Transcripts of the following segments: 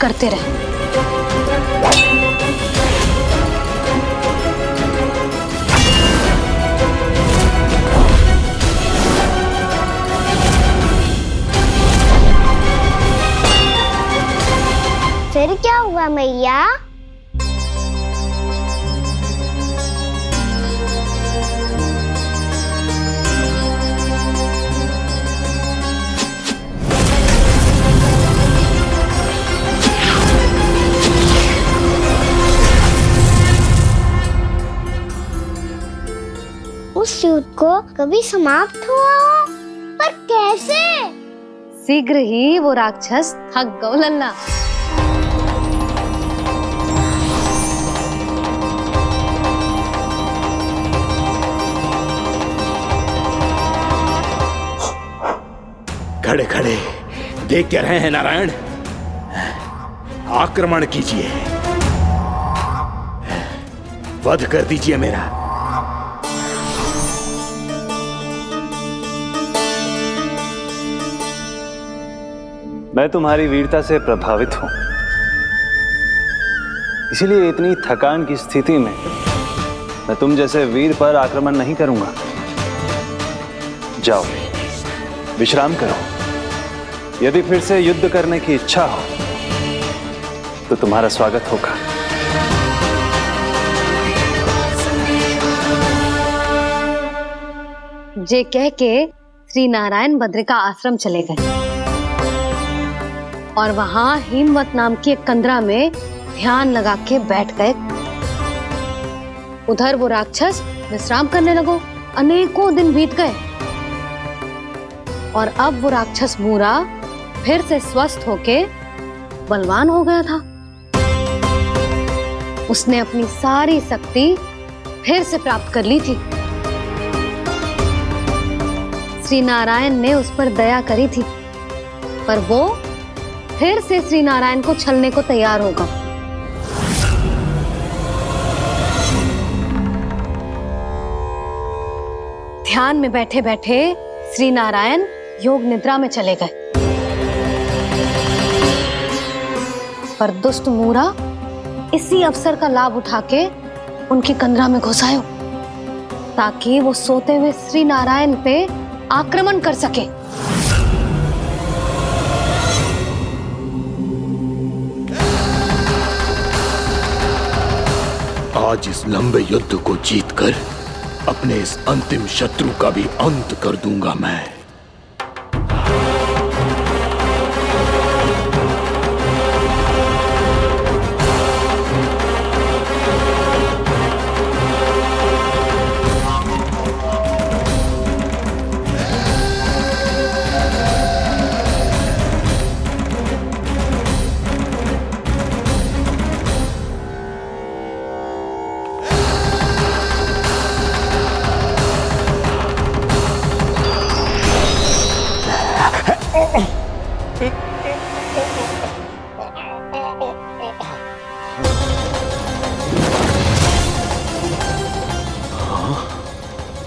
करते रहे। फिर क्या हुआ मैया? उस युद्ध को कभी समाप्त हुआ हो, पर कैसे? शीघ्र ही वो राक्षस थक गौ लल्ला। खड़े खड़े देख क्या रहे हैं नारायण? आक्रमण कीजिए, वध कर दीजिए मेरा। मैं तुम्हारी वीरता से प्रभावित हूं, इसीलिए इतनी थकान की स्थिति में मैं तुम जैसे वीर पर आक्रमण नहीं करूंगा। जाओ विश्राम करो। यदि फिर से युद्ध करने की इच्छा हो तो तुम्हारा स्वागत होगा। जे कह के श्री नारायण बद्रिका आश्रम चले गए और वहां हिमवत नाम की एक कंदरा में ध्यान लगा के बैठ गए। उधर वो राक्षस विश्राम करने लगो। अनेकों दिन बीत गए और अब वो राक्षस मूरा फिर से स्वस्थ होके बलवान हो गया था। उसने अपनी सारी शक्ति फिर से प्राप्त कर ली थी। श्री नारायण ने उस पर दया करी थी, पर वो फिर से श्री नारायण को छलने को तैयार होगा। ध्यान में बैठे बैठे श्री नारायण योग निद्रा में चले गए, पर दुष्ट मूरा इसी अवसर का लाभ उठा के उनकी कंदरा में घुस आयो ताकि वो सोते हुए श्री नारायण पे आक्रमण कर सके। आज इस लंबे युद्ध को जीतकर अपने इस अंतिम शत्रु का भी अंत कर दूंगा मैं।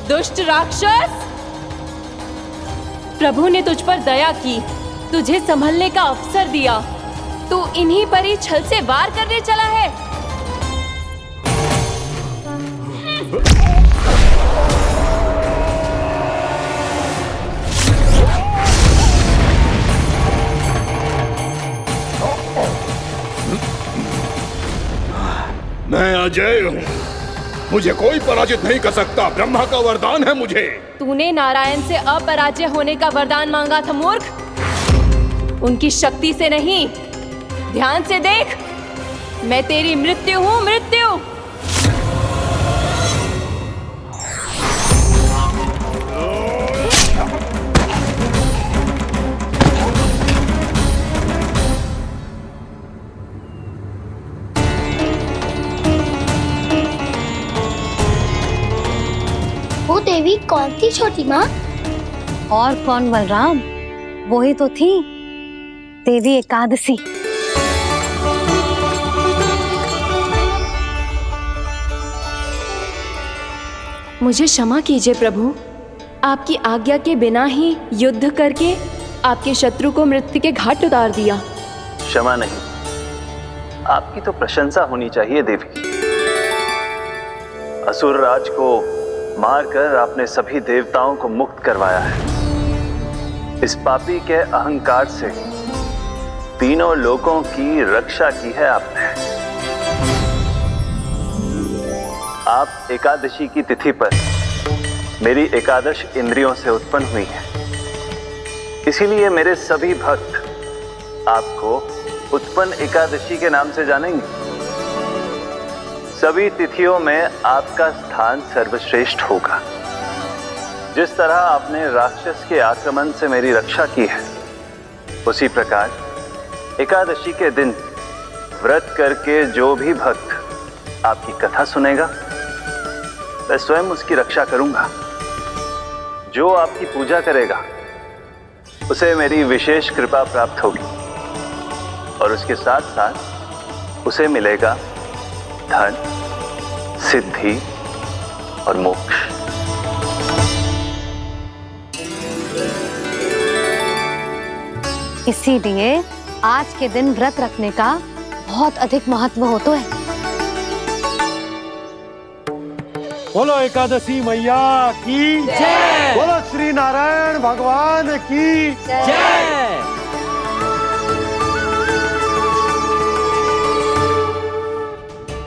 दुष्ट राक्षस, प्रभु ने तुझ पर दया की, तुझे संभलने का अवसर दिया। तू इन्हीं पर ही छल से वार करने चला है। मैं अजय हूँ, मुझे कोई पराजित नहीं कर सकता। ब्रह्मा का वरदान है मुझे। तूने नारायण से अपराजय होने का वरदान मांगा था मूर्ख, उनकी शक्ति से नहीं। ध्यान से देख, मैं तेरी मृत्यु हूँ, मृत्यु। वो देवी कौन थी छोटी माँ? और कौन बलराम, वही तो थी देवी एकादशी। मुझे क्षमा कीजिए प्रभु, आपकी आज्ञा के बिना ही युद्ध करके आपके शत्रु को मृत्यु के घाट उतार दिया। क्षमा नहीं, आपकी तो प्रशंसा होनी चाहिए देवी। असुर राज को मारकर आपने सभी देवताओं को मुक्त करवाया है। इस पापी के अहंकार से तीनों लोकों की रक्षा की है आपने। आप एकादशी की तिथि पर मेरी एकादश इंद्रियों से उत्पन्न हुई हैं। इसीलिए मेरे सभी भक्त आपको उत्पन्न एकादशी के नाम से जानेंगे। सभी तिथियों में आपका स्थान सर्वश्रेष्ठ होगा। जिस तरह आपने राक्षस के आक्रमण से मेरी रक्षा की है, उसी प्रकार एकादशी के दिन व्रत करके जो भी भक्त आपकी कथा सुनेगा, मैं स्वयं उसकी रक्षा करूंगा। जो आपकी पूजा करेगा उसे मेरी विशेष कृपा प्राप्त होगी और उसके साथ साथ उसे मिलेगा धन, सिद्धि और मोक्ष। इसीलिए आज के दिन व्रत रखने का बहुत अधिक महत्व होता है। बोलो एकादशी मैया की जय। बोलो श्री नारायण भगवान की जय।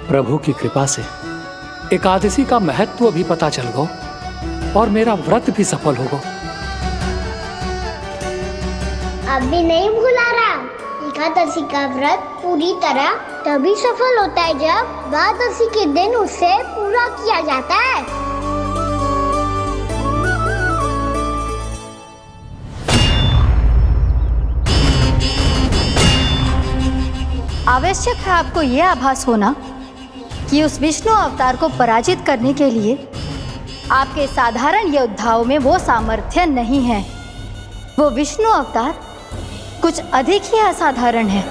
प्रभु की कृपा से एकादशी का महत्व भी पता चल गो और मेरा व्रत भी सफल होगा। अभी नहीं भूला राम, एकादशी का व्रत पूरी तरह तभी सफल होता है जब द्वादशी के दिन उसे पूरा किया जाता है। आवश्यक है आपको यह आभास होना कि उस विष्णु अवतार को पराजित करने के लिए आपके साधारण योद्धाओं में वो सामर्थ्य नहीं है। वो विष्णु अवतार कुछ अधिक ही असाधारण है।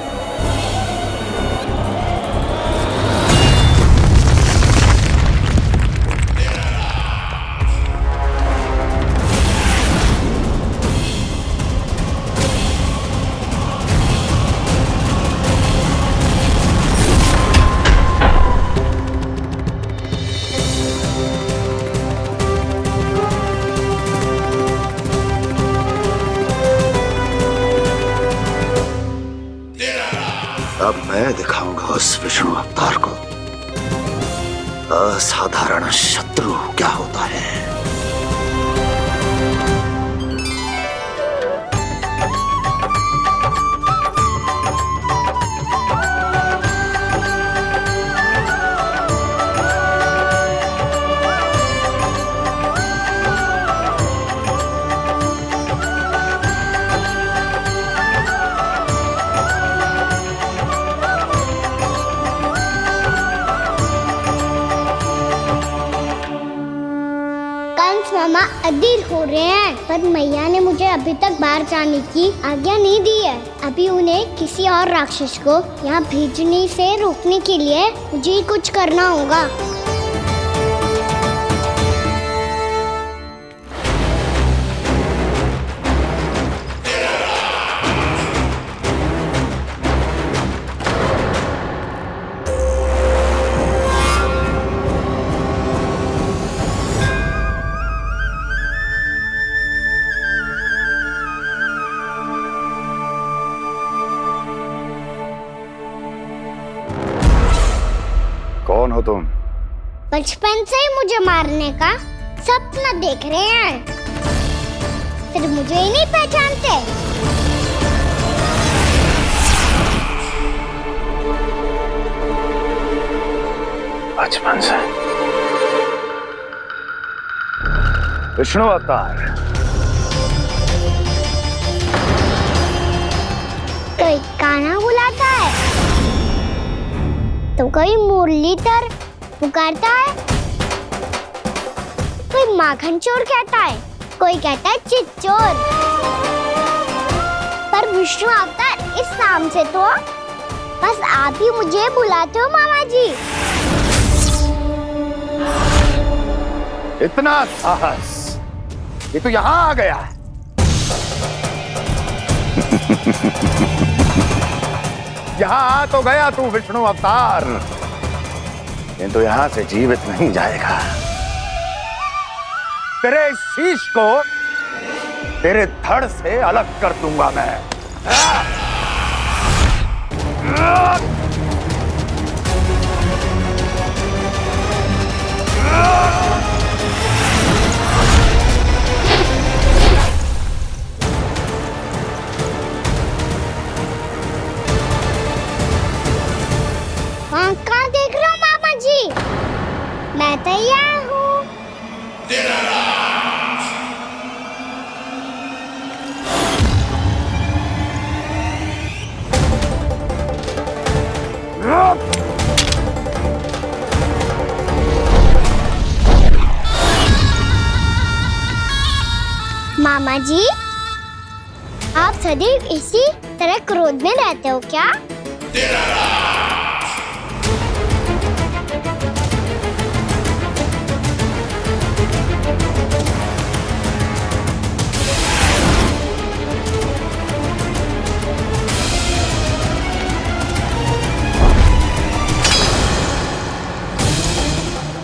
अब मैं दिखाऊंगा उस विष्णु अवतार को असाधारण शत्रु क्या होता है। मामा अधीर हो रहे हैं, पर मैया ने मुझे अभी तक बाहर जाने की आज्ञा नहीं दी है। अभी उन्हें किसी और राक्षस को यहाँ भेजने से रोकने के लिए मुझे ही कुछ करना होगा। कौन हो तुम? बचपन से ही मुझे मारने का सपना देख रहे हैं, सिर्फ मुझे ही नहीं पहचानते। बचपन से विष्णु अवतार। कोई कान्हा बुलाता है तो कोई मुरलीधर पुकारता है, कोई माखन चोर कहता है, कोई कहता है चिच्चोर। पर विष्णु अवतार इस नाम से तो बस आप ही मुझे बुलाते हो मामा जी। इतना साहस, ये तो यहाँ आ गया है। यहाँ आ तो गया तू विष्णु अवतार, किंतु यहाँ से जीवित नहीं जाएगा। तेरे इस शीश को तेरे धड़ से अलग कर दूंगा मैं। कहाँ देख रहे हो मामा जी? मैं तैयार हूँ। मामा जी, आप सदैव इसी तरह क्रोध में रहते हो क्या?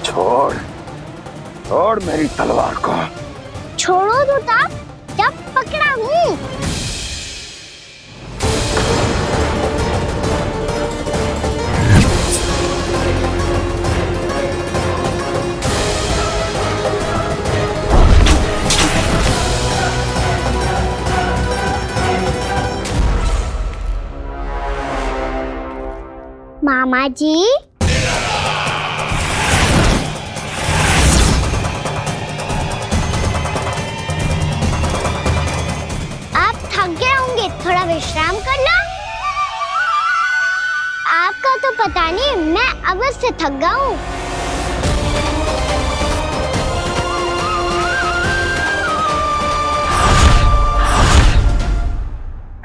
छोड़, छोड़ मेरी तलवार को। छोड़ो तो तब जब पकड़ा हूँ। मामा जी, थोड़ा विश्राम कर लो। आपका तो पता नहीं, मैं अवश्य थक गया हूँ।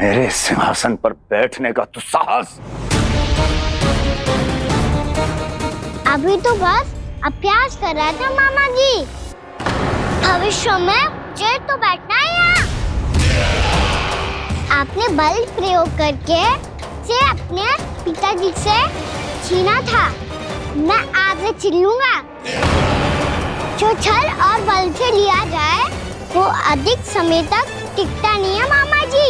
मेरे सिंहासन पर बैठने का तो साहस। अभी तो बस अभ्यास कर रहा था मामा जी। भविष्य में मुझे तो बैठना है यहाँ। आपने बल प्रयोग करके से अपने पिताजी से छीना था। मैं आपसे छीन लूंगा। जो छल और बल से लिया जाए वो अधिक समय तक टिकता नहीं है मामा जी।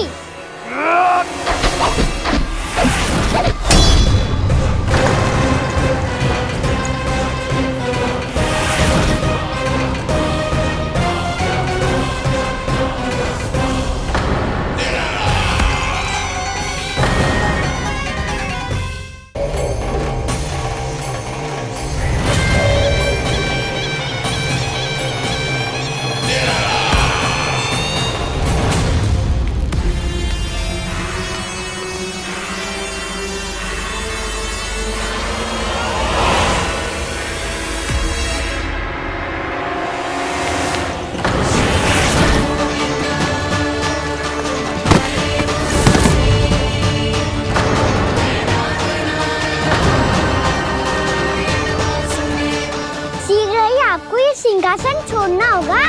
आपको ये सिंहासन छोड़ना होगा।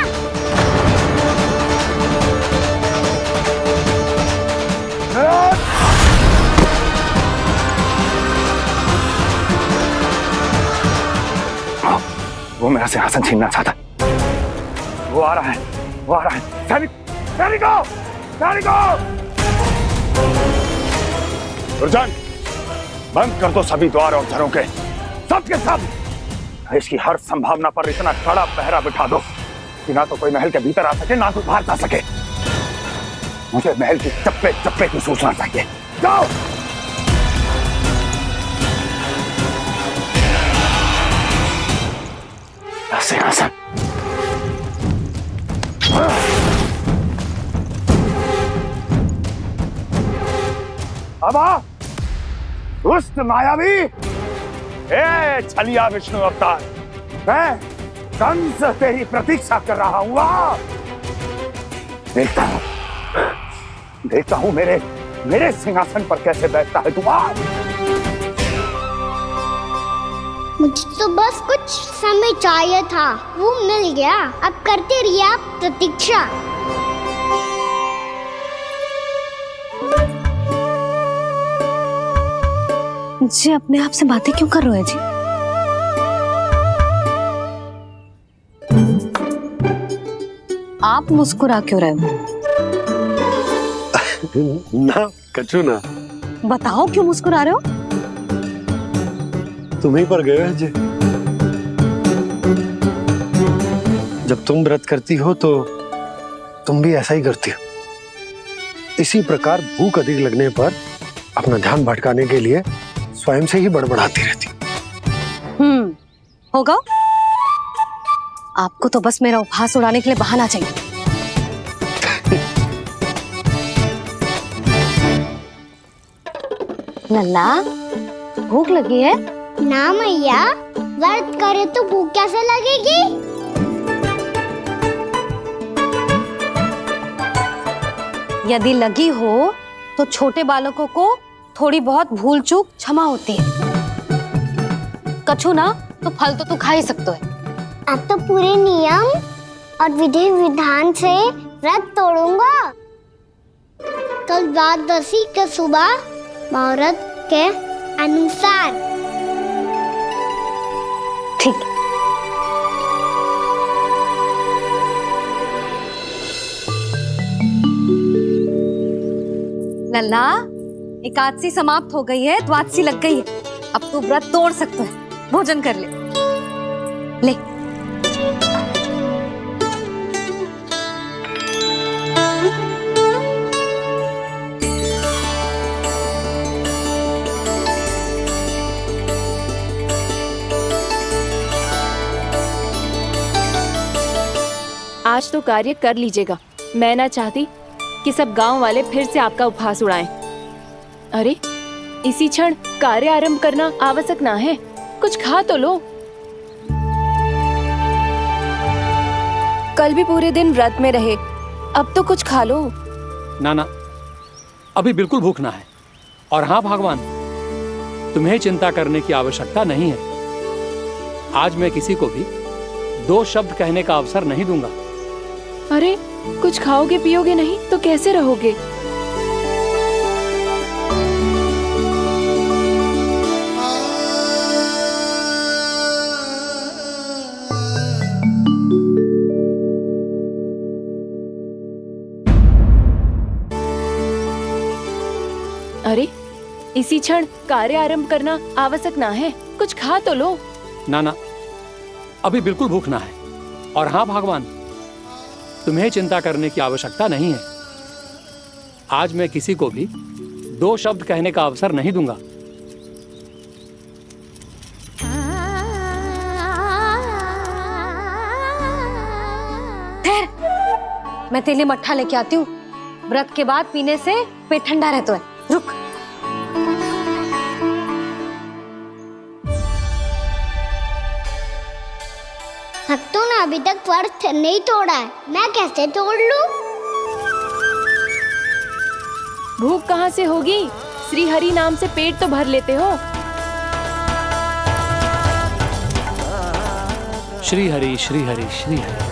वो मेरा सिंहासन छीनना चाहता। वो आ रहा है, वो आ रहा है। सैनिकों, दुर्जन, बंद कर दो सभी द्वार और झरोखे, सबके सब। इसकी हर संभावना पर इतना कड़ा पहरा बिठा दो कि ना तो कोई महल के भीतर आ सके, ना कोई बाहर जा सके। मुझे महल की चप्पे चप्पे की सूचना चाहिए। जाओ। सिंहासन। अब आ, दुष्ट मायावी, ए छलिया विष्णु अवतार, मैं कंस तेरी प्रतीक्षा कर रहा हूँ। देखता हूँ मेरे सिंहासन पर कैसे बैठता है तू। मुझे तो बस कुछ समय चाहिए था, वो मिल गया। अब करते रहिए आप प्रतीक्षा। जी अपने आप से बातें क्यों कर रहे हो जी? आप मुस्कुरा क्यों रहे हो? ना कछु ना। बताओ क्यों मुस्कुरा रहे हो? तुम्हीं पर गए हैं जी। जब तुम व्रत करती हो तो तुम भी ऐसा ही करती हो। इसी प्रकार भूख अधिक लगने पर अपना ध्यान भटकाने के लिए स्वयं से ही बड़बड़ाती रहती। होगा। आपको तो बस मेरा उपहास उड़ाने के लिए बहाना चाहिए। लल्ला, भूख लगी है? ना मैया, व्रत करे तो भूख कैसे लगेगी? यदि लगी हो तो छोटे बालकों को थोड़ी बहुत भूल चूक क्षमा होती है। कछु ना तो फल तो तू खा ही सकते है। अब तो पूरे नियम और विधि विधान से व्रत तोड़ूंगा। कल द्वादशी के सुबह मुहूर्त के अनुसार। ठीक। लल्ला, एकादशी समाप्त हो गई है, द्वादशी लग गई है। अब तू व्रत तोड़ सकते है। भोजन कर ले। ले। आज तो कार्य कर लीजिएगा। मैं ना चाहती कि सब गांव वाले फिर से आपका उपहास उड़ाएं। अरे, इसी क्षण कार्य आरंभ करना आवश्यक ना है। कुछ खा तो लो। कल भी पूरे दिन व्रत में रहे, अब तो कुछ खा लो। ना, अभी बिल्कुल भूख ना है। और हाँ भगवान, तुम्हें चिंता करने की आवश्यकता नहीं है। आज मैं किसी को भी 2 शब्द कहने का अवसर नहीं दूंगा। अरे, कुछ खाओगे पियोगे नहीं तो कैसे रहोगे? अरे, इसी क्षण कार्य आरंभ करना आवश्यक ना है। कुछ खा तो लो। ना, अभी बिल्कुल भूख ना है। और हाँ भगवान, तुम्हें चिंता करने की आवश्यकता नहीं है। आज मैं किसी को भी 2 शब्द कहने का अवसर नहीं दूंगा। ठहर, मैं तेरे लिए मट्ठा लेके आती हूँ। व्रत के बाद पीने से पेट ठंडा रहता है। रुक। भक्तों ने अभी तक व्रत नहीं तोड़ा है, मैं कैसे तोड़ लूं? भूख कहाँ से होगी? श्री हरि नाम से पेट तो भर लेते हो। श्री हरि, श्री हरि, श्री हरि।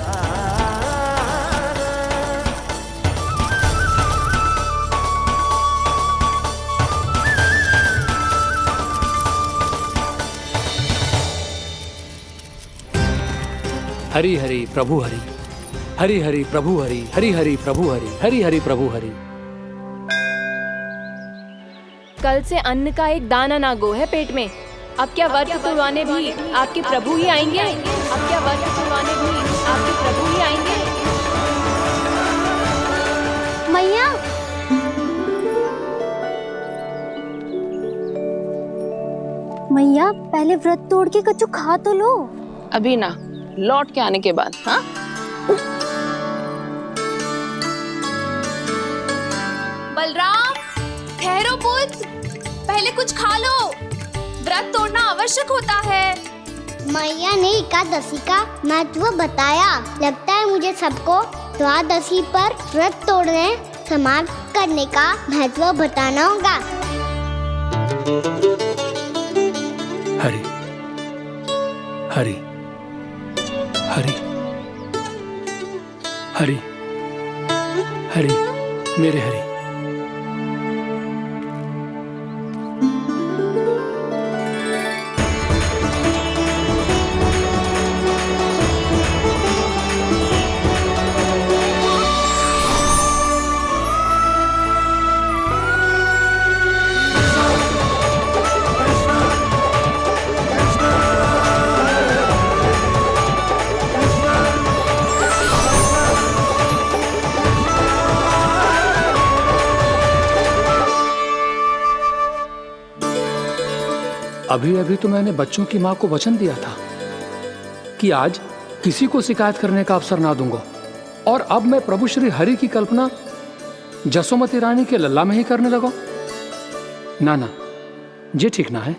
हरि हरि प्रभु हरि, हरि हरि प्रभु हरि, हरि हरि प्रभु हरि, हरि हरि प्रभु हरि। कल से अन्न का एक दाना ना गो है पेट में। अब क्या व्रत तुड़वाने भी आपके प्रभु ही आएंगे? अब क्या व्रत तुड़वाने भी आपके प्रभु ही आएंगे? मैया, मैया पहले व्रत तोड़ के कछु खा तो लो। अभी ना, लौट के आने के बाद। हाँ, बलराम, ठहरो पुत्र, पहले कुछ खा लो। व्रत तोड़ना आवश्यक होता है। मैया ने एकादशी का महत्व बताया। लगता है मुझे सबको द्वादशी पर व्रत तोड़ने समाप्त करने का महत्व बताना होगा। हरि हरि हरि हरि हरि, मेरे हरि। अभी अभी तो मैंने बच्चों की माँ को वचन दिया था कि आज किसी को शिकायत करने का अवसर ना दूंगा, और अब मैं प्रभु श्री हरि की कल्पना जसोमती रानी के लल्ला में ही करने लगा। ना ना, ये ठीक ना है।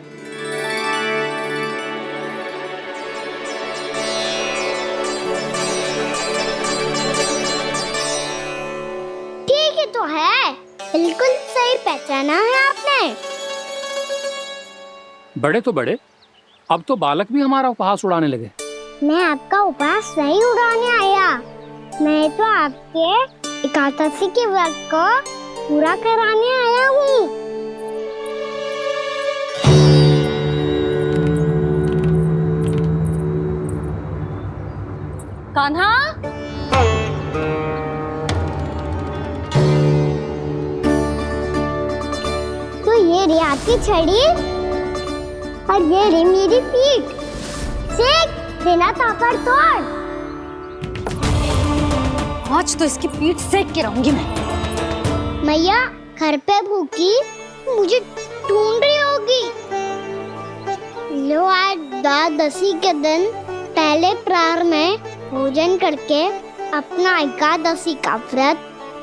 ठीक ही तो है, बिल्कुल सही पहचाना है आपने। बड़े तो बड़े, अब तो बालक भी हमारा उपहास उड़ाने लगे। मैं आपका उपहास नहीं उड़ाने आया, मैं तो आपके एकादशी के व्रत को पूरा कराने आया हूँ। कान्हा, तो ये रे आपकी छड़ी और ये रे मेरी पीठ। सेक बिना ताकत तोड़। आज तो इसकी पीठ सेक के रहूंगी मैं। मैया घर पे भूखी मुझे ढूंढ रही होगी। लो आज द्वादशी के दिन पहले प्रहर में भोजन करके अपना एकादशी का व्रत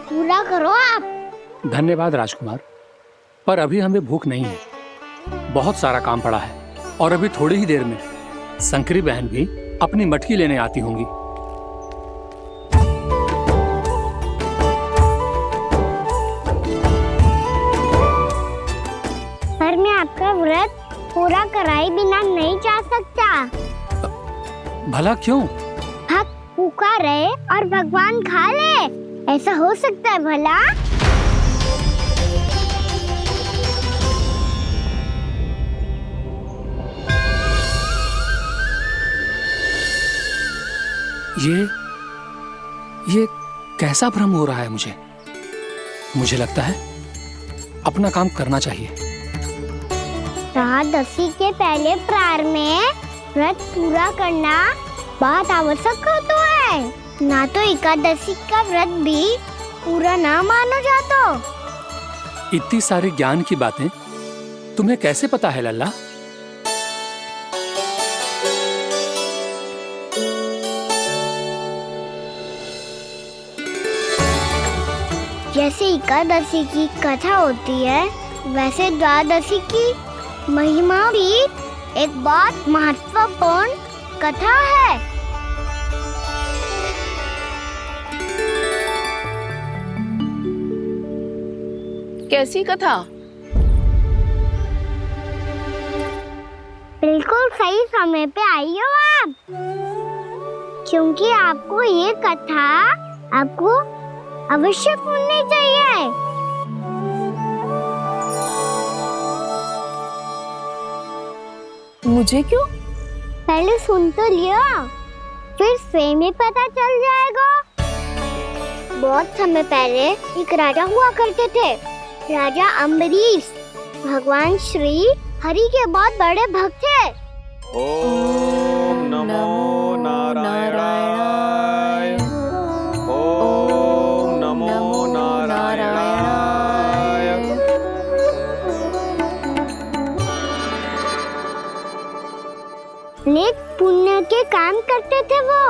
पूरा करो आप। धन्यवाद राजकुमार, पर अभी हमें भूख नहीं है। बहुत सारा काम पड़ा है, और अभी थोड़ी ही देर में शंकरी बहन भी अपनी मटकी लेने आती होंगी। पर मैं आपका व्रत पूरा कराए बिना नहीं जा सकता। भला क्यों? भक्त भूखा रहे और भगवान खा ले, ऐसा हो सकता है भला? ये कैसा भ्रम हो रहा है मुझे लगता है अपना काम करना चाहिए। द्वादशी के पहले प्रहर में व्रत पूरा करना बहुत आवश्यक होता है, ना तो एकादशी का व्रत भी पूरा ना मानो जाता। इतनी सारी ज्ञान की बातें तुम्हें कैसे पता है लल्ला? जैसे एकादशी की कथा होती है, वैसे द्वादशी की महिमा भी एक बहुत महत्वपूर्ण कथा है। कैसी कथा? बिल्कुल सही समय पे आई हो आप, क्योंकि आपको ये कथा आपको अवश्य सुननी चाहिए। मुझे क्यों? पहले सुन तो लिया, फिर स्वयं ही पता चल जाएगा। बहुत समय पहले एक राजा हुआ करते थे, राजा अम्बरीश। भगवान श्री हरि के बहुत बड़े भक्त थे। ओम नमो नारायणाय। ओम नमो नारायणाय। नेक पुण्य के काम करते थे वो।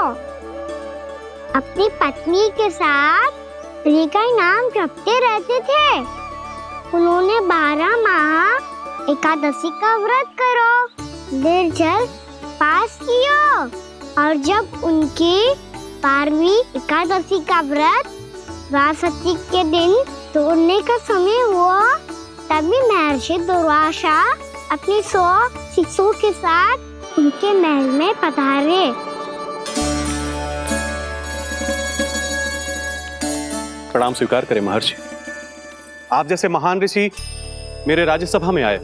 अपनी पत्नी के साथ हरि का नाम जपते रहते थे। उन्होंने 12 माह एकादशी का व्रत करो निर्जल पास किया, और जब उनकी 12वीं एकादशी का व्रत द्वादशी के दिन तोड़ने का समय हुआ, तभी महर्षि दुर्वासा अपनी 100 शिष्यों के साथ उनके महल में पधारे। प्रणाम स्वीकार करें महर्षि। आप जैसे महान ऋषि मेरे राज्यसभा में आए,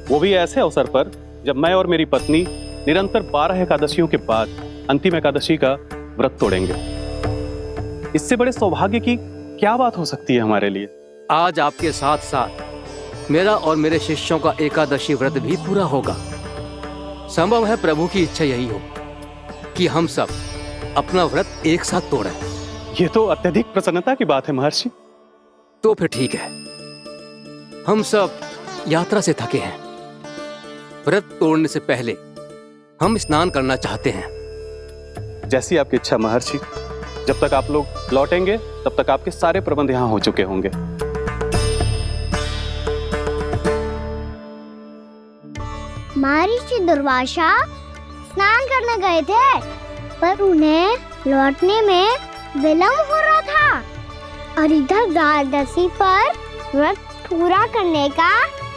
वो भी ऐसे अवसर पर जब मैं और मेरी पत्नी निरंतर 12 एकादशियों के बाद अंतिम एकादशी का व्रत तोड़ेंगे। इससे बड़े सौभाग्य की क्या बात हो सकती है हमारे लिए। आज आपके साथ साथ मेरा और मेरे शिष्यों का एकादशी व्रत भी पूरा होगा। संभव है प्रभु की इच्छा यही हो कि हम सब अपना व्रत एक साथ तोड़ें। ये तो अत्यधिक प्रसन्नता की बात है महर्षि। तो फिर ठीक है, हम सब यात्रा से थके हैं, व्रत तोड़ने से पहले हम स्नान करना चाहते हैं। जैसी आपकी इच्छा महर्षि। जब तक आप लोग लौटेंगे तब तक आपके सारे प्रबंध यहाँ हो चुके होंगे। महर्षि दुर्वासा स्नान करने गए थे, पर उन्हें लौटने में विलंब हो रहा था और इधर द्वादशी पर व्रत पूरा करने का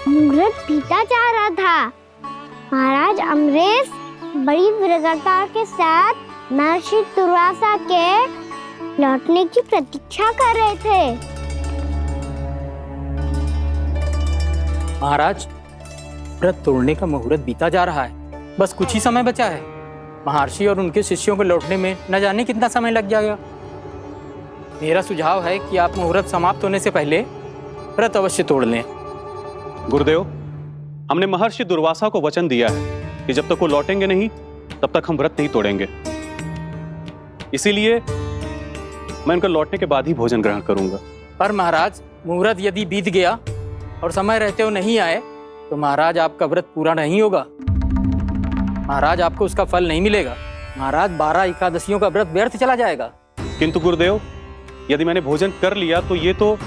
मुहूर्त बीता जा रहा था। महाराज अमरीश बड़ी विरगता के साथ महर्षि दुर्वासा के लौटने की प्रतीक्षा कर रहे थे। महाराज, व्रत तोड़ने का मुहूर्त बीता जा रहा है, बस कुछ ही समय बचा है। महर्षि और उनके शिष्यों को लौटने में न जाने कितना समय लग जाएगा। मेरा सुझाव है कि आप मुहूर्त समाप्त होने से पहले व्रत अवश्य तोड़ लें। गुरुदेव, हमने महर्षि दुर्वासा को वचन दिया है कि जब तक वो लौटेंगे नहीं तब तक हम व्रत नहीं तोड़ेंगे। इसीलिए मैं उनके लौटने के बाद ही भोजन ग्रहण करूंगा। पर महाराज, मुहूर्त यदि बीत गया और समय रहते हुए नहीं आए तो महाराज आपका व्रत पूरा नहीं होगा। महाराज, आपको उसका फल नहीं मिलेगा। महाराज, 12 एकादशियों का व्रत व्यर्थ चला जाएगा। किंतु गुरुदेव, यदि मैंने भोजन कर लिया तो ये तो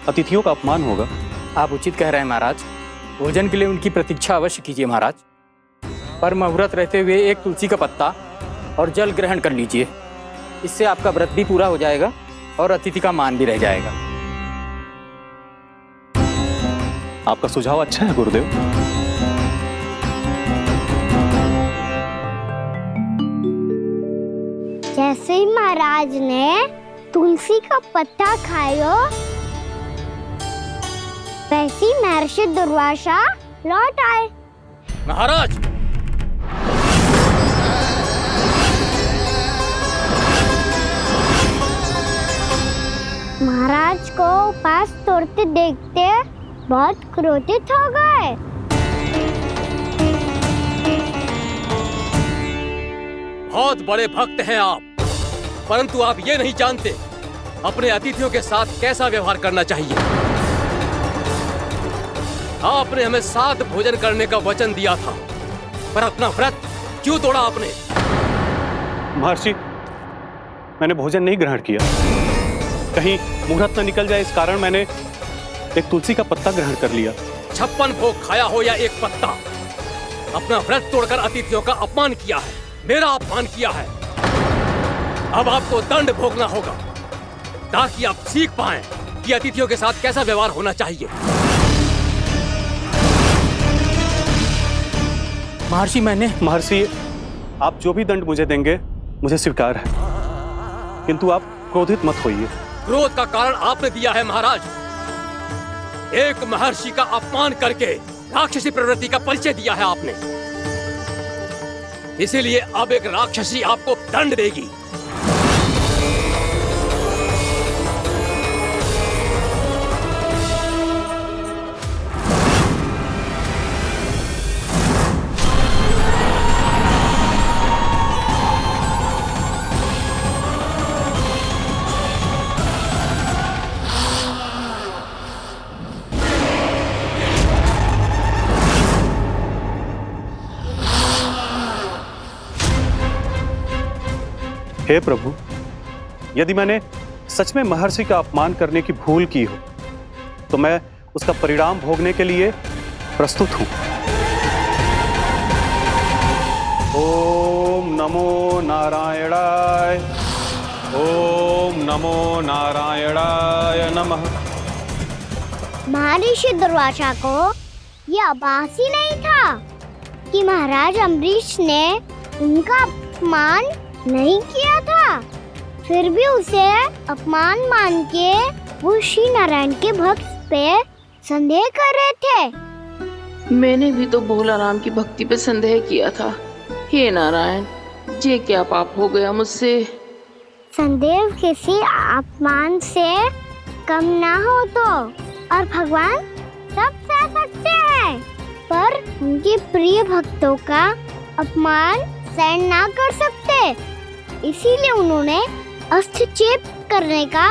अतिथियों का अपमान होगा। आप उचित कह रहे हैं महाराज, भोजन के लिए उनकी प्रतीक्षा अवश्य कीजिए महाराज। पर मुहूर्त रहते हुए एक तुलसी का पत्ता और जल ग्रहण कर लीजिए। इससे आपका व्रत भी पूरा हो जाएगा और अतिथि का मान भी रह जाएगा। आपका सुझाव अच्छा है गुरुदेव। जैसे ही महाराज ने तुलसी का पत्ता खाया, वैसे ही महर्षि दुर्वासा लौट आए। महाराज, महाराज को उपास तोड़ते देखते बहुत क्रोधित हो गए। बहुत बड़े भक्त हैं आप, परंतु आप ये नहीं जानते अपने अतिथियों के साथ कैसा व्यवहार करना चाहिए। आपने हमें साथ भोजन करने का वचन दिया था, पर अपना व्रत क्यों तोड़ा आपने? महर्षि, मैंने भोजन नहीं ग्रहण किया। कहीं मुहूर्त न निकल जाए, इस कारण मैंने एक तुलसी का पत्ता ग्रहण कर लिया। 56 भोग खाया हो या एक पत्ता, अपना व्रत तोड़कर अतिथियों का अपमान किया है, मेरा अपमान किया है। अब आपको दंड भोगना होगा ताकि आप सीख पाएं कि अतिथियों के साथ कैसा व्यवहार होना चाहिए। महर्षि, आप जो भी दंड मुझे देंगे मुझे स्वीकार है, किंतु आप क्रोधित मत होइए। क्रोध का कारण आपने दिया है महाराज। एक महर्षि का अपमान करके राक्षसी प्रवृत्ति का परिचय दिया है आपने। इसीलिए अब एक राक्षसी आपको दंड देगी। हे प्रभु, यदि मैंने सच में महर्षि का अपमान करने की भूल की हो तो मैं उसका परिणाम भोगने के लिए प्रस्तुत हूं। ओम नमो नारायणाय, ओम नमो नारायणाय नमः। महर्षि दुर्वासा को यह आभास ही नहीं था कि महाराज अम्बरीश ने उनका अपमान नहीं किया था। फिर भी उसे अपमान मान के वो श्री नारायण के भक्त पे संदेह कर रहे थे। मैंने भी तो भोला राम की भक्ति पे संदेह किया था। हे नारायण, ये क्या पाप हो गया मुझसे? संदेह किसी अपमान से कम ना हो तो, और भगवान सब सह सकते हैं, पर उनके प्रिय भक्तों का अपमान सहन ना कर सकते। इसीलिए उन्होंने अस्थिचेप करने का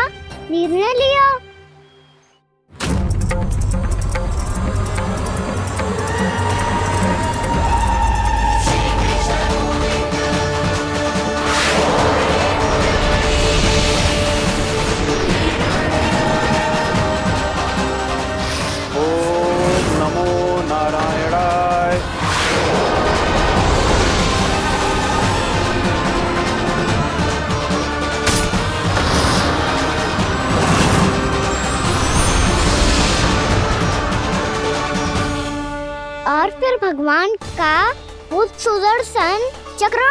निर्णय लिया। भगवान का वो सुदर्शन चक्र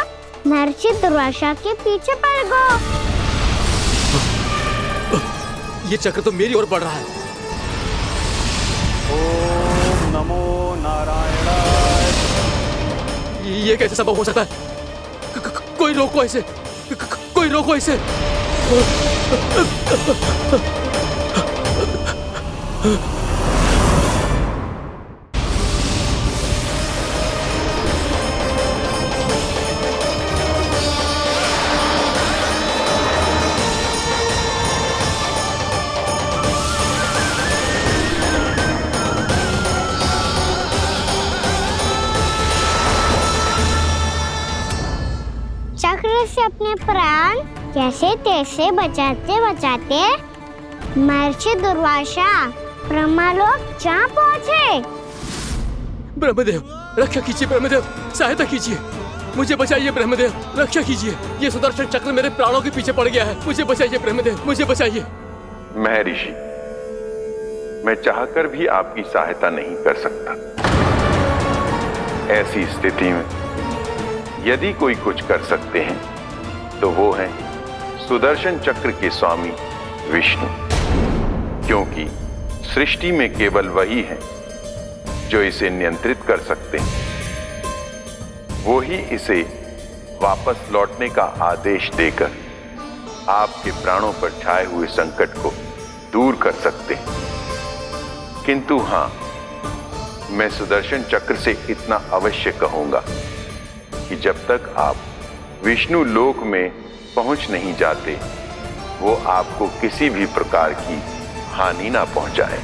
महर्षि दुर्वासा के पीछे पड़ गया। ये चक्र तो मेरी ओर बढ़ रहा है। ओम नमो नारायणाय। ये कैसे संभव हो सकता है? कोई रोको इसे, कोई रोको इसे। चक्र से अपने प्राण कैसे तैसे बचाते बचाते महर्षि दुर्वासा ब्रह्मलोक जा पहुँचे। ब्रह्मदेव रक्षा कीजिए, ब्रह्मदेव सहायता कीजिए, मुझे बचाइए ब्रह्मदेव, रक्षा कीजिए। ये सुदर्शन चक्र मेरे प्राणों के पीछे पड़ गया है, मुझे बचाइए ब्रह्मदेव, मुझे बचाइए। महर्षि, मैं चाहकर भी आपकी सहायता नहीं कर सकता। ऐसी स्थिति में यदि कोई कुछ कर सकते हैं तो वो है सुदर्शन चक्र के स्वामी विष्णु, क्योंकि सृष्टि में केवल वही है जो इसे नियंत्रित कर सकते हैं। वो ही इसे वापस लौटने का आदेश देकर आपके प्राणों पर छाए हुए संकट को दूर कर सकते हैं। किंतु हां, मैं सुदर्शन चक्र से इतना अवश्य कहूंगा कि जब तक आप विष्णु लोक में पहुंच नहीं जाते, वो आपको किसी भी प्रकार की हानि ना पहुंचाए।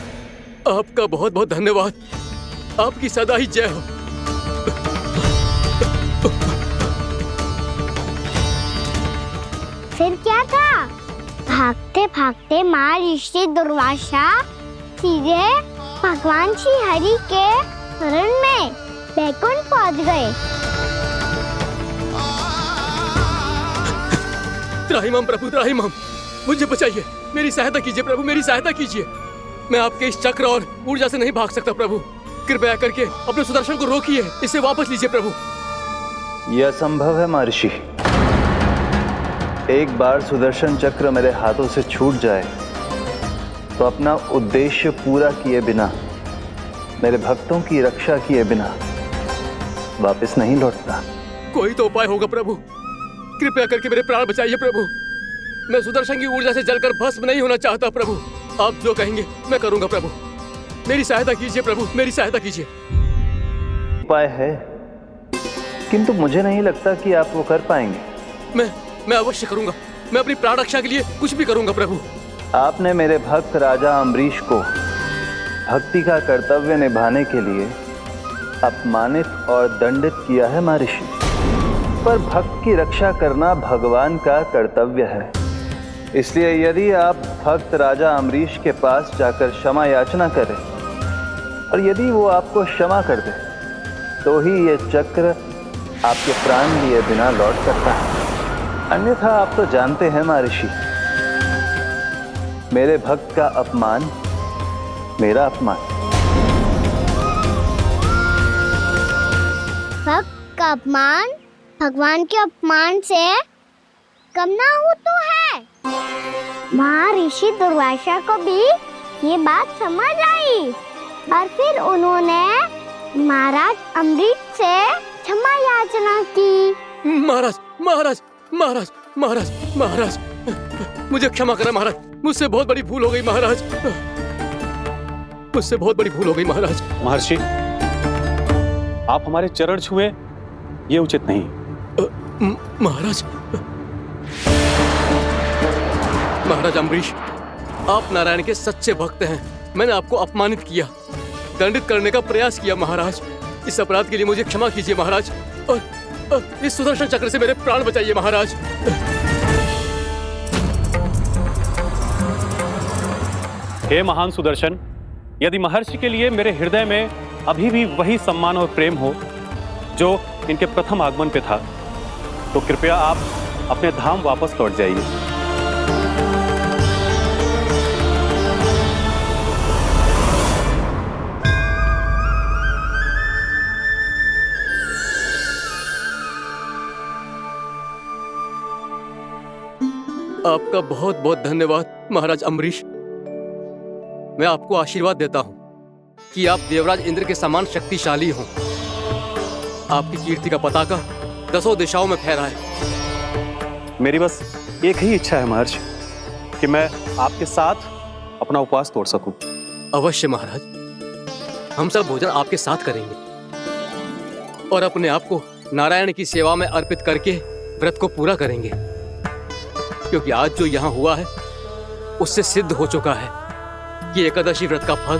आपका बहुत बहुत धन्यवाद, आपकी सदा ही जय हो। फिर क्या था? भागते भागते महर्षि दुर्वासा सीधे भगवान श्री हरि के शरण में बैकुंठ पहुंच गए। त्राहिमाम प्रभु, त्राहिमाम, मुझे बचाइए, मेरी सहायता कीजिए प्रभु, मेरी सहायता कीजिए। मैं आपके इस चक्र और ऊर्जा से नहीं भाग सकता प्रभु, कृपया करके अपने सुदर्शन को रोकिए, इसे वापस लीजिए प्रभु। यह असंभव है महर्षि। एक बार सुदर्शन चक्र मेरे हाथों से छूट जाए तो अपना उद्देश्य पूरा किए बिना, मेरे भक्तों की रक्षा किए बिना वापस नहीं लौटता। कोई तो उपाय होगा प्रभु, कृपया करके मेरे प्राण बचाइए प्रभु। मैं सुदर्शन की ऊर्जा से जलकर भस्म नहीं होना चाहता प्रभु। आप जो कहेंगे मैं करूंगा प्रभु, मेरी सहायता कीजिए प्रभु, मेरी सहायता कीजिए। उपाय है, किंतु मुझे नहीं लगता कि आप वो कर पाएंगे। मैं अवश्य करूंगा, मैं अपनी प्राण रक्षा के लिए कुछ भी करूंगा प्रभु। आपने मेरे भक्त राजा अम्बरीश को भक्ति का कर्तव्य निभाने के लिए अपमानित और दंडित किया है महर्षि, पर भक्त की रक्षा करना भगवान का कर्तव्य है। इसलिए यदि आप भक्त राजा अम्बरीश के पास जाकर क्षमा याचना करें और यदि वो आपको क्षमा कर दे तो ही ये चक्र आपके प्राण लिए बिना लौट सकता है। अन्यथा आप तो जानते हैं महर्षि, मेरे भक्त का अपमान मेरा अपमान। भक्त का अपमान भगवान के अपमान से कम ना हो तो है। महर्षि दुर्वासा को भी ये बात समझ आई और फिर उन्होंने महाराज अम्बरीश से क्षमा याचना की। महाराज महाराज महाराज महाराज महाराज, मुझे क्षमा करें महाराज, मुझसे बहुत बड़ी भूल हो गई महाराज, मुझसे बहुत बड़ी भूल हो गई महाराज। महर्षि, आप हमारे चरण छुए ये उचित नहीं। महाराज, महाराज अम्बरीश, आप नारायण के सच्चे भक्त हैं। मैंने आपको अपमानित किया, दंडित करने का प्रयास किया महाराज। इस अपराध के लिए मुझे क्षमा कीजिए महाराज, और इस सुदर्शन चक्र से मेरे प्राण बचाइए महाराज। हे महान सुदर्शन, यदि महर्षि के लिए मेरे हृदय में अभी भी वही सम्मान और प्रेम हो जो इनके प्रथम आगमन पे था, तो कृपया आप अपने धाम वापस लौट जाइए। आपका बहुत बहुत धन्यवाद महाराज अम्बरीश। मैं आपको आशीर्वाद देता हूँ कि आप देवराज इंद्र के समान शक्तिशाली हों। आपकी कीर्ति का पताका 10 दिशाओं में फहराए। मेरी बस एक ही इच्छा है महर्षि कि मैं आपके साथ अपना उपवास तोड़ सकूं। अवश्य महाराज, हम सब भोजन आपके साथ करेंगे और अपने आप को नारायण की सेवा में अर्पित करके व्रत को पूरा करेंगे, क्योंकि आज जो यहाँ हुआ है उससे सिद्ध हो चुका है कि एकादशी व्रत का फल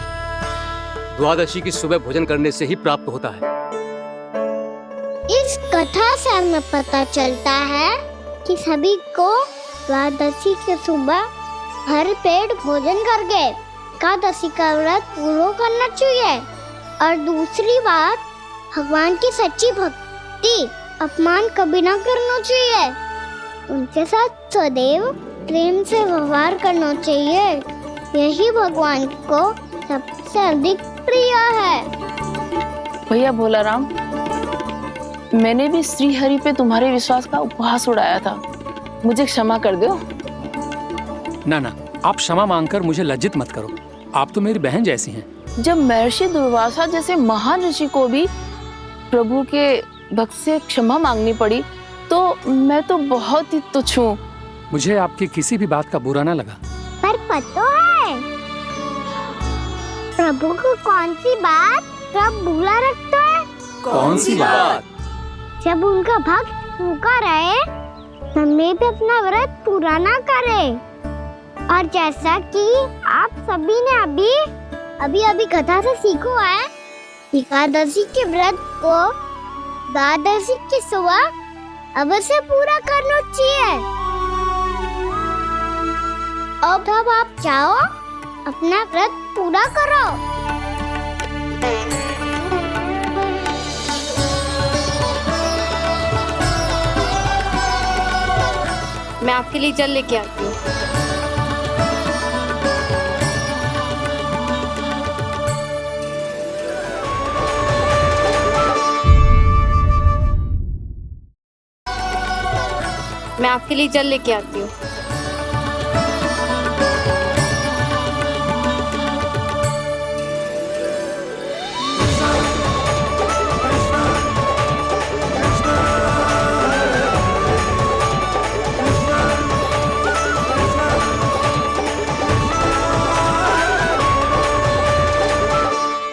द्वादशी की सुबह भोजन करने से ही प्राप्त होता है। इस कथा से हमें पता चलता है कि सभी को द्वादशी के सुबह भर पेट भोजन करके एकादशी का व्रत पूरा करना चाहिए। और दूसरी बात, भगवान की सच्ची भक्ति अपमान कभी ना करना चाहिए। उनके साथ सदैव प्रेम से व्यवहार करना चाहिए। यही भगवान को सबसे अधिक प्रिय है। भैया भोलाराम, मैंने भी श्री हरि पे तुम्हारे विश्वास का उपहास उड़ाया था, मुझे क्षमा कर दो। ना ना, आप क्षमा मांगकर मुझे लज्जित मत करो। आप तो मेरी बहन जैसी हैं। जब महर्षि दुर्वासा जैसे महान ऋषि को भी प्रभु के भक्त से क्षमा मांगनी पड़ी, तो मैं तो बहुत ही तुच्छ हूँ। मुझे आपकी किसी भी बात का बुरा ना लगा। पर पता है प्रभु को कौन सी बात कब बुरा रखता है? कौन सी बात? जब उनका भक्त भूखा रहे, समय पे अपना व्रत पूरा ना करे। और जैसा कि आप सभी ने अभी कथा से सीखो है, एकादशी के व्रत को द्वादशी की सुबह अवश्य पूरा करना चाहिए। अब आप जाओ, अपना व्रत पूरा करो। मैं आपके लिए जल लेके आती हूँ। मैं आपके लिए जल लेके आती हूँ।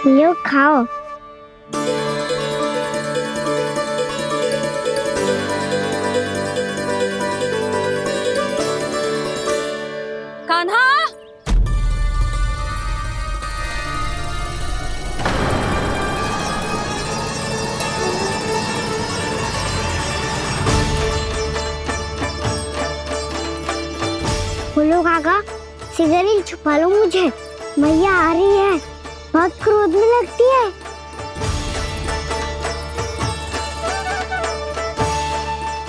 लो खाओ। कान्हा, बोलो काका, सिगरेट छुपा लो मुझे, मैया आ रही है, बहुत क्रोध में लगती है।